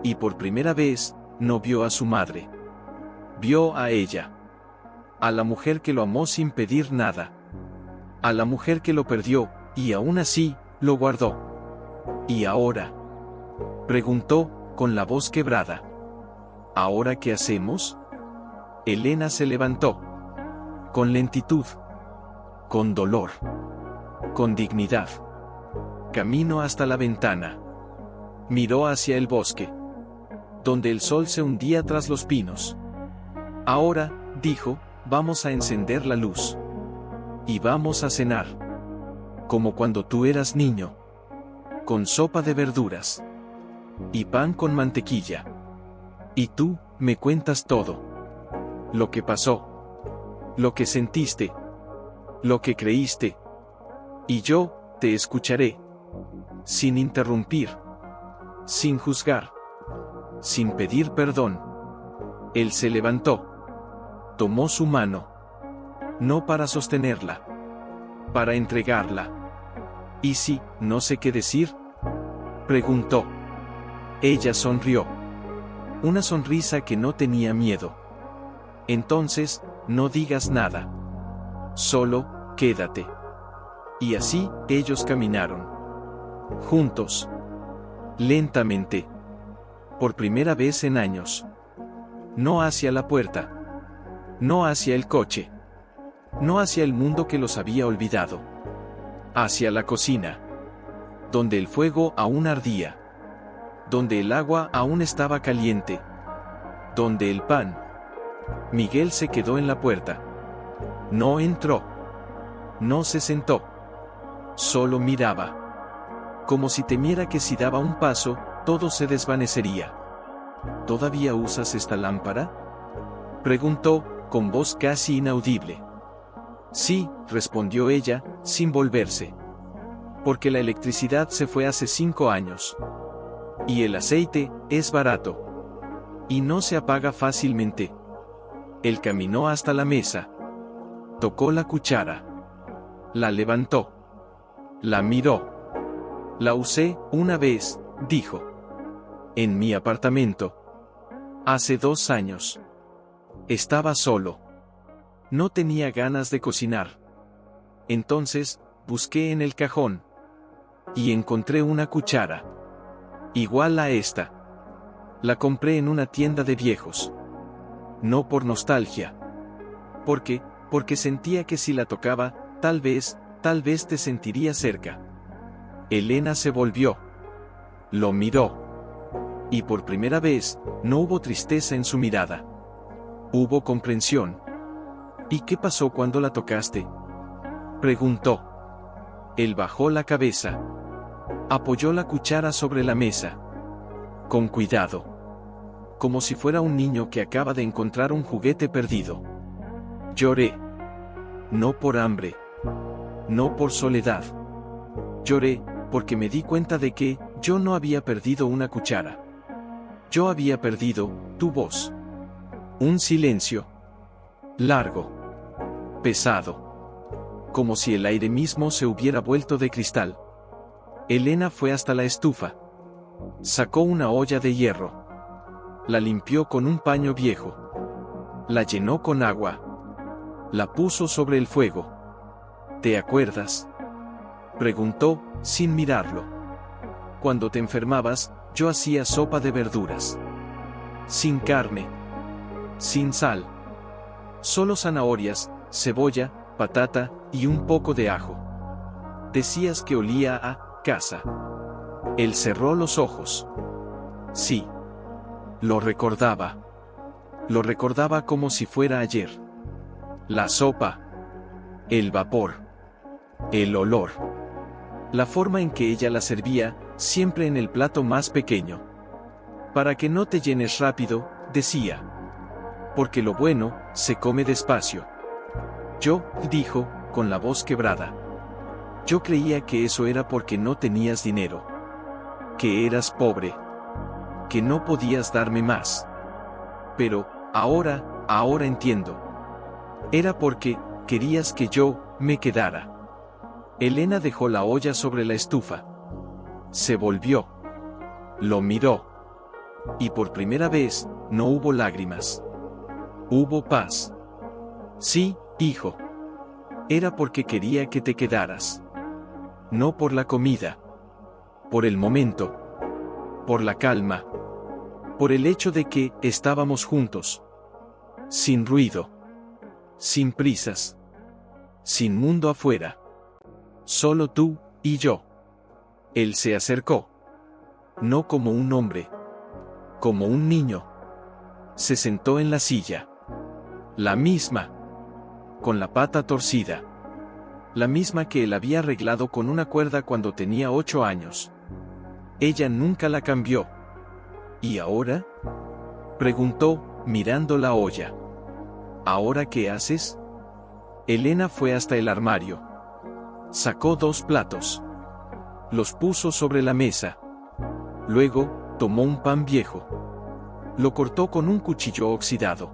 Y por primera vez, no vio a su madre. Vio a ella. A la mujer que lo amó sin pedir nada. A la mujer que lo perdió, y aún así, lo guardó. ¿Y ahora?, preguntó, con la voz quebrada. ¿Ahora qué hacemos? Elena se levantó. Con lentitud. Con dolor. Con dignidad. Camino hasta la ventana. Miró hacia el bosque, donde el sol se hundía tras los pinos. Ahora, dijo, vamos a encender la luz. Y vamos a cenar. Como cuando tú eras niño. Con sopa de verduras. Y pan con mantequilla. Y tú, me cuentas todo. Lo que pasó. Lo que sentiste. Lo que creíste. Y yo, te escucharé. Sin interrumpir. Sin juzgar. Sin pedir perdón. Él se levantó. Tomó su mano. No para sostenerla. Para entregarla. ¿Y si, no sé qué decir?, preguntó. Ella sonrió. Una sonrisa que no tenía miedo. Entonces, no digas nada. Solo, quédate. Y así, ellos caminaron. Juntos. Lentamente. Por primera vez en años. No hacia la puerta. No hacia el coche. No hacia el mundo que los había olvidado. Hacia la cocina. Donde el fuego aún ardía. Donde el agua aún estaba caliente. Donde el pan. Miguel se quedó en la puerta. No entró. No se sentó. Solo miraba. Como si temiera que si daba un paso, todo se desvanecería. ¿Todavía usas esta lámpara?, preguntó, con voz casi inaudible. Sí, respondió ella, sin volverse. Porque la electricidad se fue hace 5 años. Y el aceite, es barato. Y no se apaga fácilmente. Él caminó hasta la mesa. Tocó la cuchara. La levantó. La miró. La usé, una vez, dijo. En mi apartamento. Hace 2 años. Estaba solo. No tenía ganas de cocinar. Entonces, busqué en el cajón. Y encontré una cuchara. Igual a esta. La compré en una tienda de viejos. No por nostalgia. Porque sentía que si la tocaba, tal vez te sentiría cerca. Elena se volvió. Lo miró. Y por primera vez, no hubo tristeza en su mirada. Hubo comprensión. ¿Y qué pasó cuando la tocaste?, preguntó. Él bajó la cabeza. Apoyó la cuchara sobre la mesa. Con cuidado. Como si fuera un niño que acaba de encontrar un juguete perdido. Lloré. No por hambre. No por soledad. Lloré, porque me di cuenta de que, yo no había perdido una cuchara. Yo había perdido, tu voz. Un silencio. Largo. Pesado. Como si el aire mismo se hubiera vuelto de cristal. Elena fue hasta la estufa. Sacó una olla de hierro. La limpió con un paño viejo. La llenó con agua. La puso sobre el fuego. ¿Te acuerdas?, preguntó, sin mirarlo. Cuando te enfermabas, yo hacía sopa de verduras. Sin carne. Sin sal. Solo zanahorias, cebolla, patata, y un poco de ajo. Decías que olía a casa. Él cerró los ojos. Sí. Lo recordaba. Lo recordaba como si fuera ayer. La sopa. El vapor. El olor. La forma en que ella la servía, siempre en el plato más pequeño. Para que no te llenes rápido, decía. Porque lo bueno, se come despacio. Yo, dijo, con la voz quebrada. Yo creía que eso era porque no tenías dinero. Que eras pobre. Que no podías darme más. Pero, ahora entiendo. Era porque, querías que yo, me quedara. Elena dejó la olla sobre la estufa. Se volvió. Lo miró. Y por primera vez, no hubo lágrimas. Hubo paz. Sí, hijo. Era porque quería que te quedaras. No por la comida. Por el momento. Por la calma. Por el hecho de que estábamos juntos. Sin ruido. Sin prisas. Sin mundo afuera. Solo tú y yo. Él se acercó. No como un hombre. Como un niño. Se sentó en la silla. La misma. Con la pata torcida. La misma que él había arreglado con una cuerda cuando tenía 8 años. Ella nunca la cambió. ¿Y ahora? Preguntó, mirando la olla. ¿Ahora qué haces? Elena fue hasta el armario. Sacó 2 platos. Los puso sobre la mesa. Luego, tomó un pan viejo. Lo cortó con un cuchillo oxidado.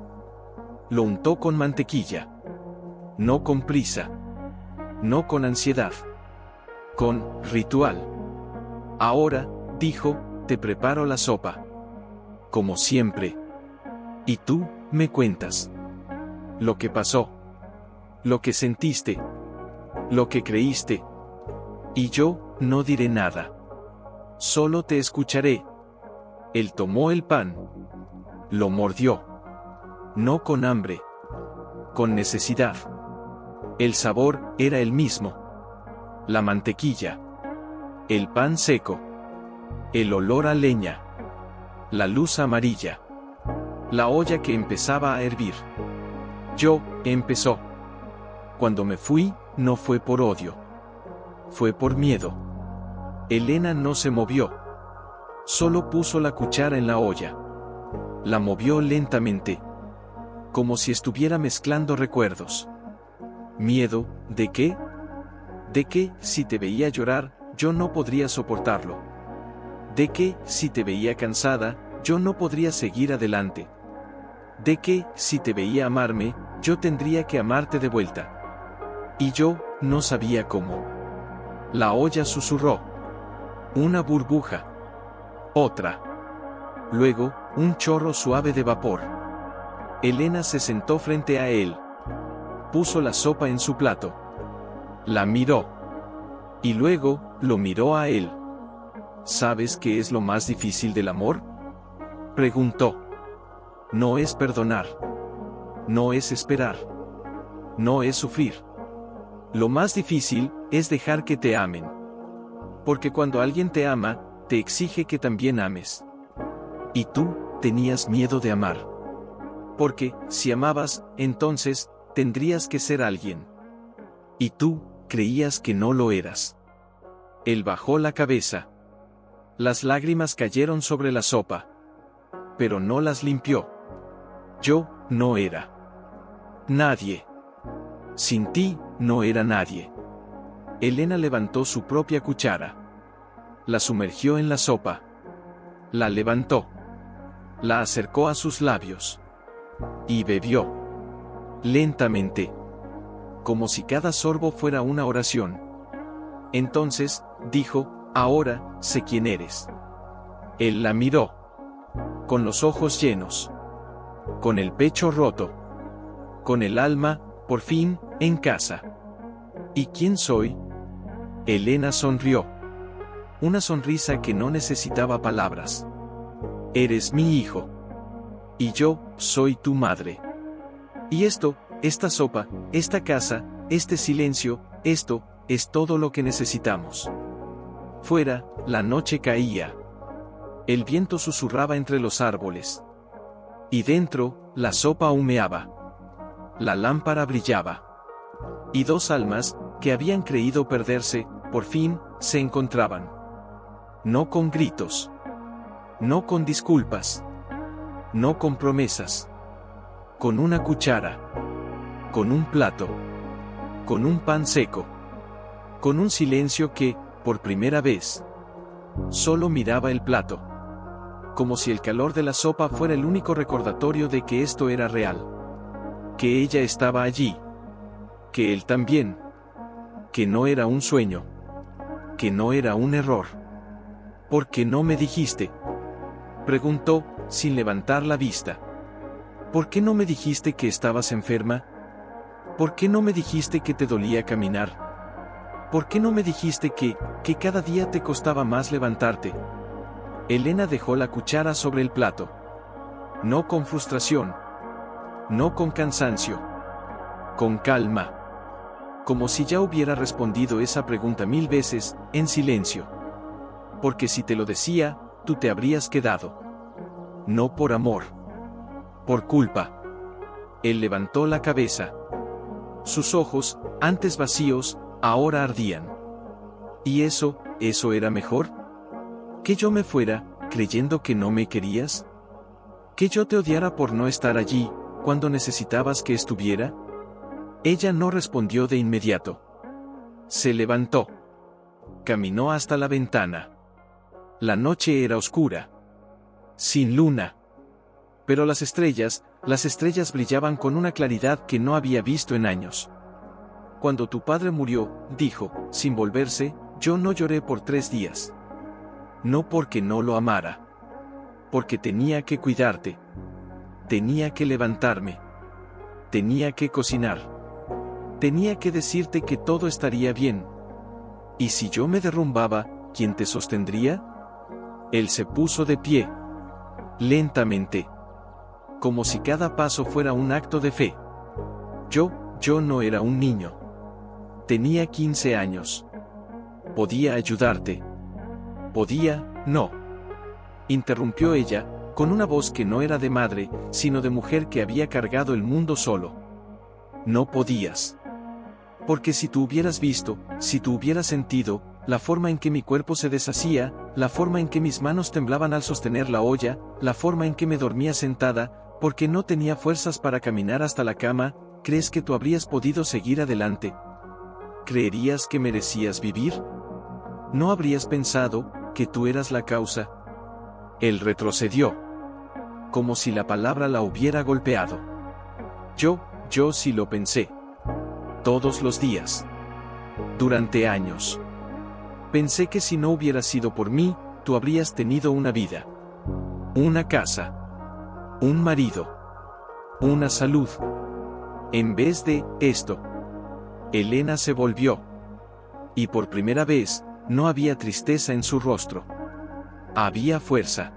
Lo untó con mantequilla. No con prisa. No con ansiedad. Con ritual. Ahora, dijo, te preparo la sopa. Como siempre. Y tú, me cuentas. Lo que pasó. Lo que sentiste. Lo que creíste. Y yo, no diré nada. Solo te escucharé. Él tomó el pan. Lo mordió. No con hambre. Con necesidad. El sabor era el mismo. La mantequilla. El pan seco. El olor a leña. La luz amarilla. La olla que empezaba a hervir. Empezó. Cuando me fui, no fue por odio. Fue por miedo. Elena no se movió. Solo puso la cuchara en la olla. La movió lentamente. Como si estuviera mezclando recuerdos. ¿Miedo? ¿De qué? ¿De qué, si te veía llorar, yo no podría soportarlo? ¿De qué, si te veía cansada, yo no podría seguir adelante? ¿De qué, si te veía amarme, yo tendría que amarte de vuelta? Y yo, no sabía cómo. La olla susurró. Una burbuja. Otra. Luego, un chorro suave de vapor. Elena se sentó frente a él. Puso la sopa en su plato. La miró. Y luego, lo miró a él. ¿Sabes qué es lo más difícil del amor? Preguntó. No es perdonar. No es esperar. No es sufrir. Lo más difícil es dejar que te amen. Porque cuando alguien te ama, te exige que también ames. Y tú, tenías miedo de amar. Porque, si amabas, entonces, tendrías que ser alguien. Y tú, creías que no lo eras. Él bajó la cabeza. Las lágrimas cayeron sobre la sopa. Pero no las limpió. Yo, no era nadie. Sin ti, no era nadie. Elena levantó su propia cuchara. La sumergió en la sopa. La levantó. La acercó a sus labios. Y bebió. Lentamente. Como si cada sorbo fuera una oración. Entonces, dijo, ahora, sé quién eres. Él la miró. Con los ojos llenos. Con el pecho roto. Con el alma, por fin, en casa. ¿Y quién soy? Elena sonrió. Una sonrisa que no necesitaba palabras. Eres mi hijo. Y yo, soy tu madre. Y esto, esta sopa, esta casa, este silencio, esto, es todo lo que necesitamos. Fuera, la noche caía. El viento susurraba entre los árboles. Y dentro, la sopa humeaba. La lámpara brillaba. Y 2 almas, que habían creído perderse, por fin, se encontraban. No con gritos. No con disculpas. No con promesas. Con una cuchara. Con un plato. Con un pan seco. Con un silencio que, por primera vez, solo miraba el plato. como si el calor de la sopa fuera el único recordatorio de que esto era real. Que ella estaba allí. Que él también. Que no era un sueño. Que no era un error. ¿Por qué no me dijiste?, preguntó, sin levantar la vista. ¿Por qué no me dijiste que estabas enferma? ¿Por qué no me dijiste que te dolía caminar? ¿Por qué no me dijiste que cada día te costaba más levantarte? Elena dejó la cuchara sobre el plato. No con frustración. No con cansancio. Con calma. Como si ya hubiera respondido esa pregunta 1000 veces, en silencio. Porque si te lo decía, tú te habrías quedado. No por amor. Por culpa. Él levantó la cabeza. Sus ojos, antes vacíos, ahora ardían. ¿Y eso era mejor? ¿Que yo me fuera, creyendo que no me querías? ¿Que yo te odiara por no estar allí, cuando necesitabas que estuviera? Ella no respondió de inmediato. Se levantó. Caminó hasta la ventana. La noche era oscura. Sin luna. Pero las estrellas brillaban con una claridad que no había visto en años. Cuando tu padre murió, dijo, sin volverse, yo no lloré por 3 días. No porque no lo amara. Porque tenía que cuidarte. Tenía que levantarme. Tenía que cocinar. Tenía que decirte que todo estaría bien. ¿Y si yo me derrumbaba, quién te sostendría? Él se puso de pie. Lentamente. Como si cada paso fuera un acto de fe. Yo no era un niño. Tenía 15 años. Podía ayudarte. No. Interrumpió ella, con una voz que no era de madre, sino de mujer que había cargado el mundo solo. No podías. Porque si tú hubieras visto, si tú hubieras sentido, la forma en que mi cuerpo se deshacía, la forma en que mis manos temblaban al sostener la olla, la forma en que me dormía sentada, porque no tenía fuerzas para caminar hasta la cama, ¿crees que tú habrías podido seguir adelante? ¿Creerías que merecías vivir? ¿No habrías pensado que tú eras la causa? Él retrocedió. Como si la palabra la hubiera golpeado. Yo sí lo pensé. Todos los días. Durante años. Pensé que si no hubiera sido por mí, tú habrías tenido una vida. Una casa. Un marido. Una salud. En vez de esto. Elena se volvió. Y por primera vez, no había tristeza en su rostro. Había fuerza.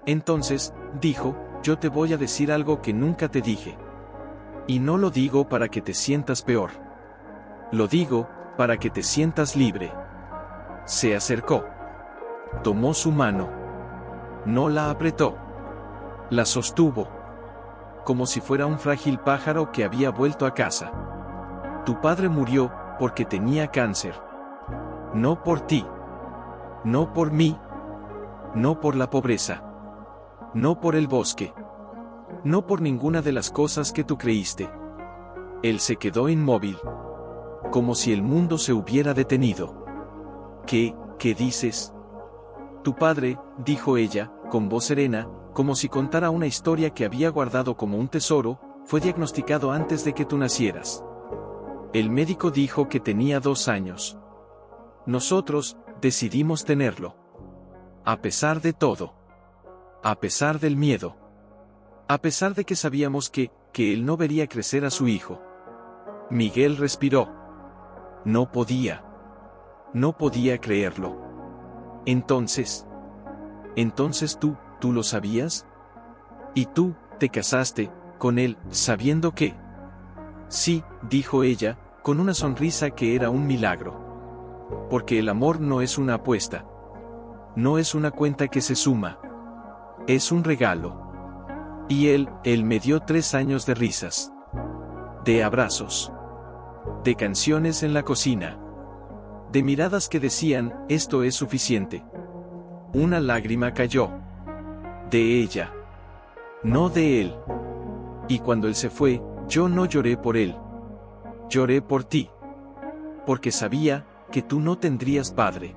Entonces, dijo, yo te voy a decir algo que nunca te dije. Y no lo digo para que te sientas peor. Lo digo, para que te sientas libre. Se acercó. Tomó su mano. No la apretó. La sostuvo. Como si fuera un frágil pájaro que había vuelto a casa. Tu padre murió, porque tenía cáncer. No por ti. No por mí. No por la pobreza. No por el bosque. No por ninguna de las cosas que tú creíste. Él se quedó inmóvil. Como si el mundo se hubiera detenido. ¿Qué dices? Tu padre, dijo ella, con voz serena, como si contara una historia que había guardado como un tesoro, fue diagnosticado antes de que tú nacieras. El médico dijo que tenía 2 años. Nosotros, decidimos tenerlo. A pesar de todo. A pesar del miedo. A pesar de que sabíamos que él no vería crecer a su hijo. Miguel respiró. No podía. No podía creerlo. Entonces tú lo sabías? Y tú, te casaste con él, sabiendo que... Sí, dijo ella, con una sonrisa que era un milagro. Porque el amor no es una apuesta. No es una cuenta que se suma. Es un regalo. Y él me dio 3 años de risas. De abrazos. De canciones en la cocina. De miradas que decían, esto es suficiente. Una lágrima cayó. De ella. No de él. Y cuando él se fue, yo no lloré por él. Lloré por ti. Porque sabía que tú no tendrías padre.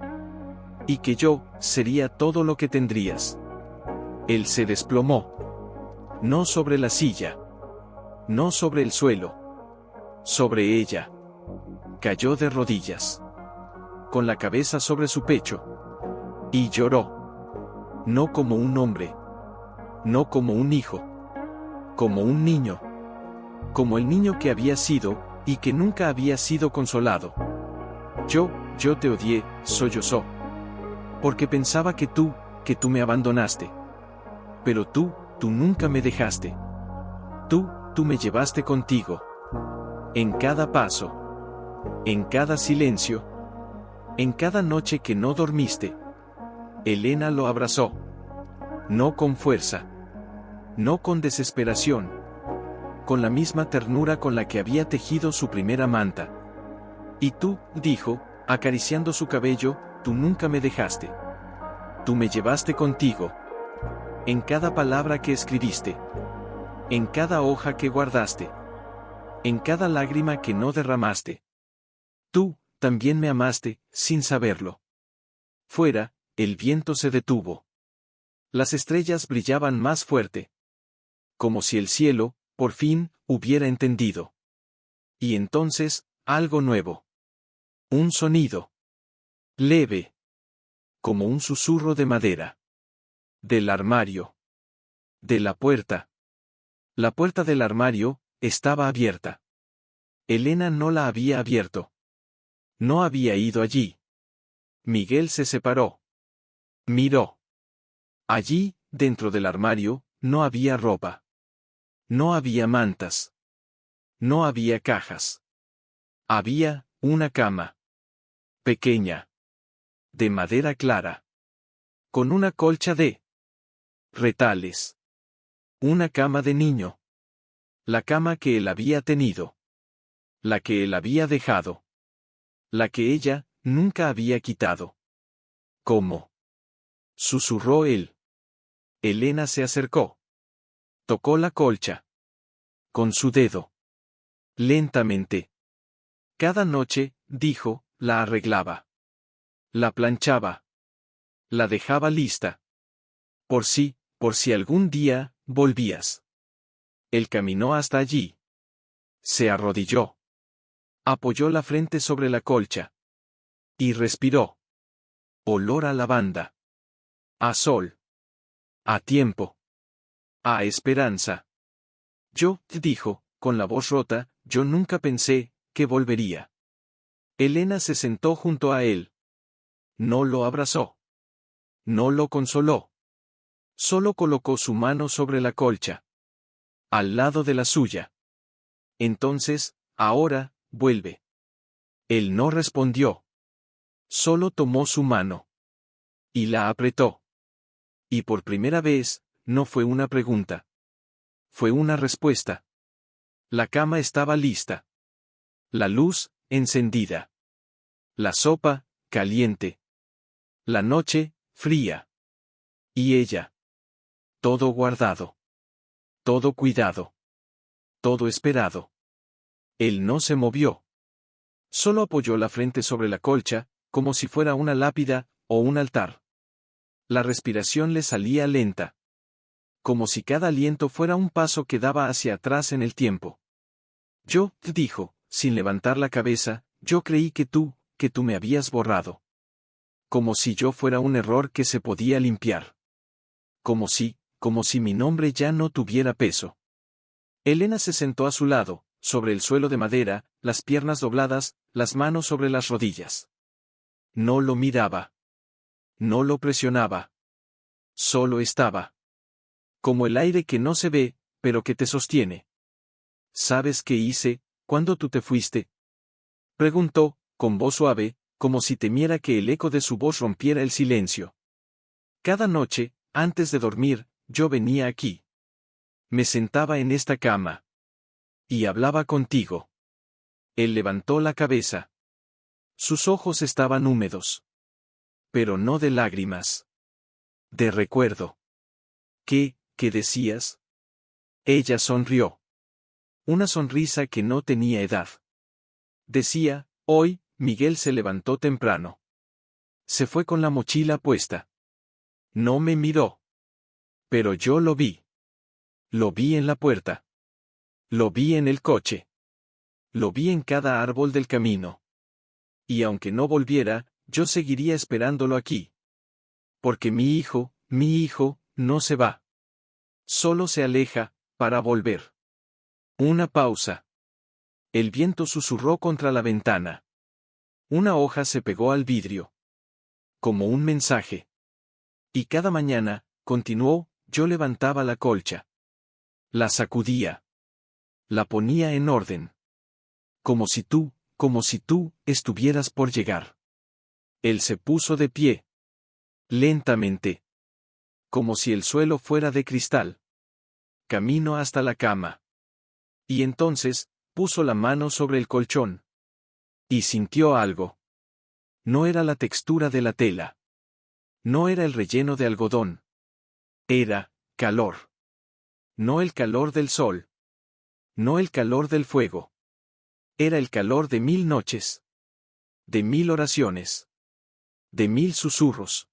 Y que yo sería todo lo que tendrías. Él se desplomó. No sobre la silla. No sobre el suelo. Sobre ella. Cayó de rodillas. Con la cabeza sobre su pecho. Y lloró. No como un hombre. No como un hijo. Como un niño. Como el niño que había sido, y que nunca había sido consolado. Yo te odié, sollozó. Porque pensaba que tú me abandonaste. Pero tú nunca me dejaste. Tú me llevaste contigo. En cada paso. En cada silencio. En cada noche que no dormiste. Elena lo abrazó. No con fuerza. No con desesperación. Con la misma ternura con la que había tejido su primera manta. Y tú, dijo, acariciando su cabello, tú nunca me dejaste. Tú me llevaste contigo. En cada palabra que escribiste. En cada hoja que guardaste. En cada lágrima que no derramaste. Tú, también me amaste, sin saberlo. Fuera, el viento se detuvo. Las estrellas brillaban más fuerte. Como si el cielo, por fin, hubiera entendido. Y entonces, algo nuevo. Un sonido. Leve. Como un susurro de madera. Del armario. De la puerta. La puerta del armario estaba abierta. Elena no la había abierto. No había ido allí. Miguel se separó. Miró. Allí, dentro del armario, no había ropa. No había mantas. No había cajas. Había una cama. Pequeña. De madera clara. Con una colcha de retales. Una cama de niño. La cama que él había tenido. La que él había dejado. La que ella nunca había quitado. ¿Cómo? Susurró él. Elena se acercó. Tocó la colcha. Con su dedo. Lentamente. Cada noche, dijo, la arreglaba. La planchaba. La dejaba lista. Por si algún día, volvías. Él caminó hasta allí. Se arrodilló. Apoyó la frente sobre la colcha. Y respiró. Olor a lavanda. A sol. A tiempo. A esperanza. Dijo, con la voz rota, yo nunca pensé que volvería. Elena se sentó junto a él. No lo abrazó. No lo consoló. Solo colocó su mano sobre la colcha. Al lado de la suya. Entonces, ahora, vuelve. Él no respondió. Solo tomó su mano. Y la apretó. Y por primera vez, no fue una pregunta. Fue una respuesta. La cama estaba lista. La luz, encendida. La sopa, caliente. La noche, fría. Y ella. Todo guardado. Todo cuidado. Todo esperado. Él no se movió. Solo apoyó la frente sobre la colcha, como si fuera una lápida, o un altar. La respiración le salía lenta. Como si cada aliento fuera un paso que daba hacia atrás en el tiempo. Dijo, sin levantar la cabeza, yo creí que tú me habías borrado. Como si yo fuera un error que se podía limpiar. Como si mi nombre ya no tuviera peso. Elena se sentó a su lado, sobre el suelo de madera, las piernas dobladas, las manos sobre las rodillas. No lo miraba. No lo presionaba. Solo estaba. Como el aire que no se ve, pero que te sostiene. ¿Sabes qué hice, cuando tú te fuiste? Preguntó, con voz suave, como si temiera que el eco de su voz rompiera el silencio. Cada noche, antes de dormir, yo venía aquí. Me sentaba en esta cama. Y hablaba contigo. Él levantó la cabeza. Sus ojos estaban húmedos. Pero no de lágrimas. De recuerdo. ¿Qué decías? Ella sonrió. Una sonrisa que no tenía edad. Decía, hoy, Miguel se levantó temprano. Se fue con la mochila puesta. No me miró. Pero yo lo vi. Lo vi en la puerta. Lo vi en el coche. Lo vi en cada árbol del camino. Y aunque no volviera, yo seguiría esperándolo aquí. Porque mi hijo, no se va. Solo se aleja, para volver. Una pausa. El viento susurró contra la ventana. Una hoja se pegó al vidrio. Como un mensaje. Y cada mañana, continuó, yo levantaba la colcha. La sacudía. La ponía en orden. Como si tú, estuvieras por llegar. Él se puso de pie. Lentamente. Como si el suelo fuera de cristal. Camino hasta la cama. Y entonces, puso la mano sobre el colchón. Y sintió algo. No era la textura de la tela. No era el relleno de algodón. Era, calor. No el calor del sol. No el calor del fuego. Era el calor de 1000 noches. De 1000 oraciones. De 1000 susurros.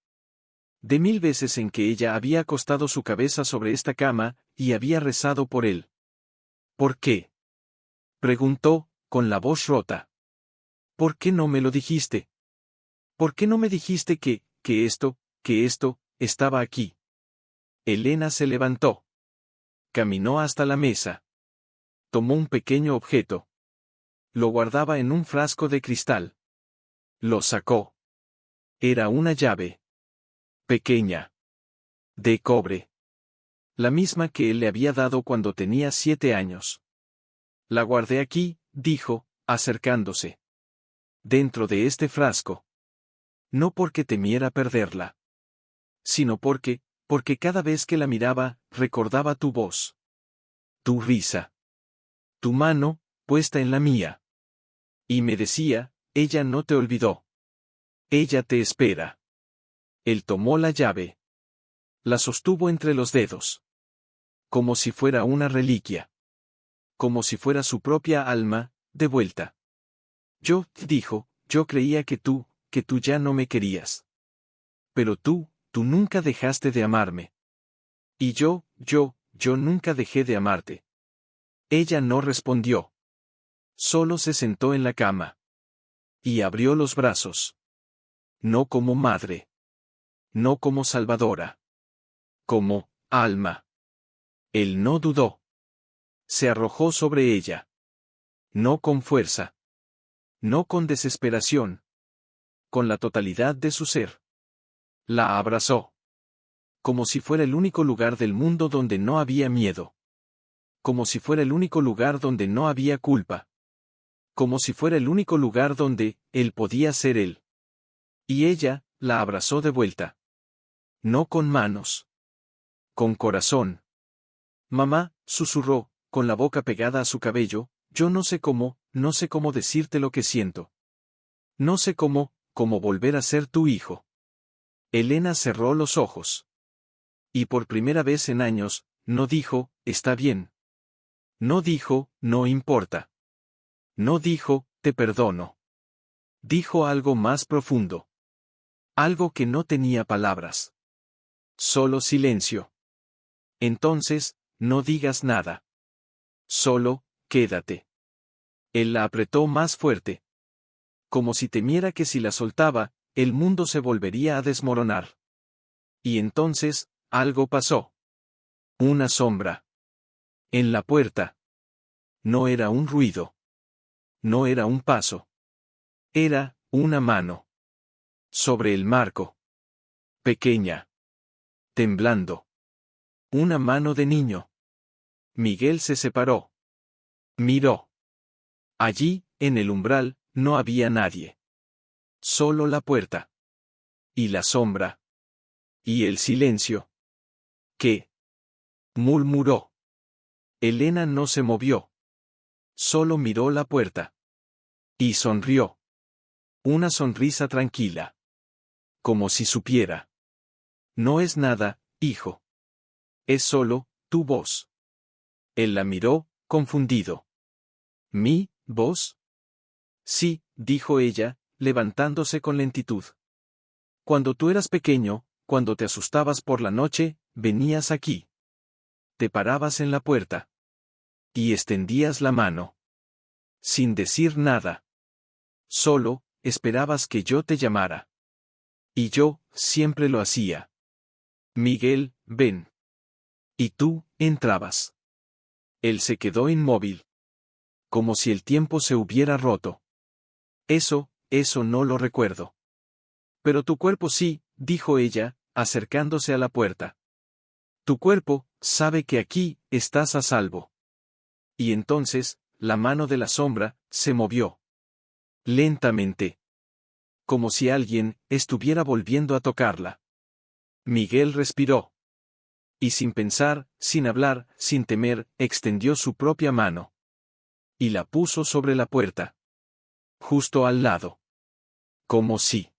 De 1000 veces en que ella había acostado su cabeza sobre esta cama, y había rezado por él. ¿Por qué? Preguntó, con la voz rota. ¿Por qué no me lo dijiste? ¿Por qué no me dijiste que esto, estaba aquí? Elena se levantó. Caminó hasta la mesa. Tomó un pequeño objeto. Lo guardaba en un frasco de cristal. Lo sacó. Era una llave. Pequeña. De cobre. La misma que él le había dado cuando tenía 7 años. La guardé aquí, dijo, acercándose. Dentro de este frasco. No porque temiera perderla. Sino porque cada vez que la miraba, recordaba tu voz. Tu risa. Tu mano, puesta en la mía. Y me decía, ella no te olvidó. Ella te espera. Él tomó la llave. La sostuvo entre los dedos. Como si fuera una reliquia. Como si fuera su propia alma, de vuelta. Dijo, yo creía que tú ya no me querías. Pero tú nunca dejaste de amarme. Y yo nunca dejé de amarte. Ella no respondió. Solo se sentó en la cama. Y abrió los brazos. No como madre. No como salvadora. Como alma. Él no dudó. Se arrojó sobre ella. No con fuerza. No con desesperación. Con la totalidad de su ser. La abrazó. Como si fuera el único lugar del mundo donde no había miedo. Como si fuera el único lugar donde no había culpa. Como si fuera el único lugar donde él podía ser él. Y ella, la abrazó de vuelta. No con manos. Con corazón. Mamá, susurró, con la boca pegada a su cabello, yo no sé cómo decirte lo que siento. No sé cómo volver a ser tu hijo. Elena cerró los ojos. Y por primera vez en años, no dijo, está bien. No dijo, no importa. No dijo, te perdono. Dijo algo más profundo. Algo que no tenía palabras. Solo silencio. Entonces, no digas nada. Solo, quédate. Él la apretó más fuerte. Como si temiera que si la soltaba, el mundo se volvería a desmoronar. Y entonces, algo pasó. Una sombra. En la puerta. No era un ruido. No era un paso. Era, una mano. Sobre el marco. Pequeña. Temblando. Una mano de niño. Miguel se separó. Miró. Allí, en el umbral, no había nadie. Solo la puerta. Y la sombra. Y el silencio. ¿Qué? Murmuró. Elena no se movió. Solo miró la puerta. Y sonrió. Una sonrisa tranquila. Como si supiera. No es nada, hijo. Es solo, tu voz. Él la miró, confundido. ¿Mi voz? Sí, dijo ella, levantándose con lentitud. Cuando tú eras pequeño, cuando te asustabas por la noche, venías aquí. Te parabas en la puerta. Y extendías la mano. Sin decir nada. Solo, esperabas que yo te llamara. Y yo, siempre lo hacía. Miguel, ven. Y tú, entrabas. Él se quedó inmóvil. Como si el tiempo se hubiera roto. Eso no lo recuerdo. Pero tu cuerpo sí, dijo ella, acercándose a la puerta. Tu cuerpo, sabe que aquí, estás a salvo. Y entonces, la mano de la sombra, se movió. Lentamente. Como si alguien, estuviera volviendo a tocarla. Miguel respiró. Y sin pensar, sin hablar, sin temer, extendió su propia mano. Y la puso sobre la puerta. Justo al lado. Como si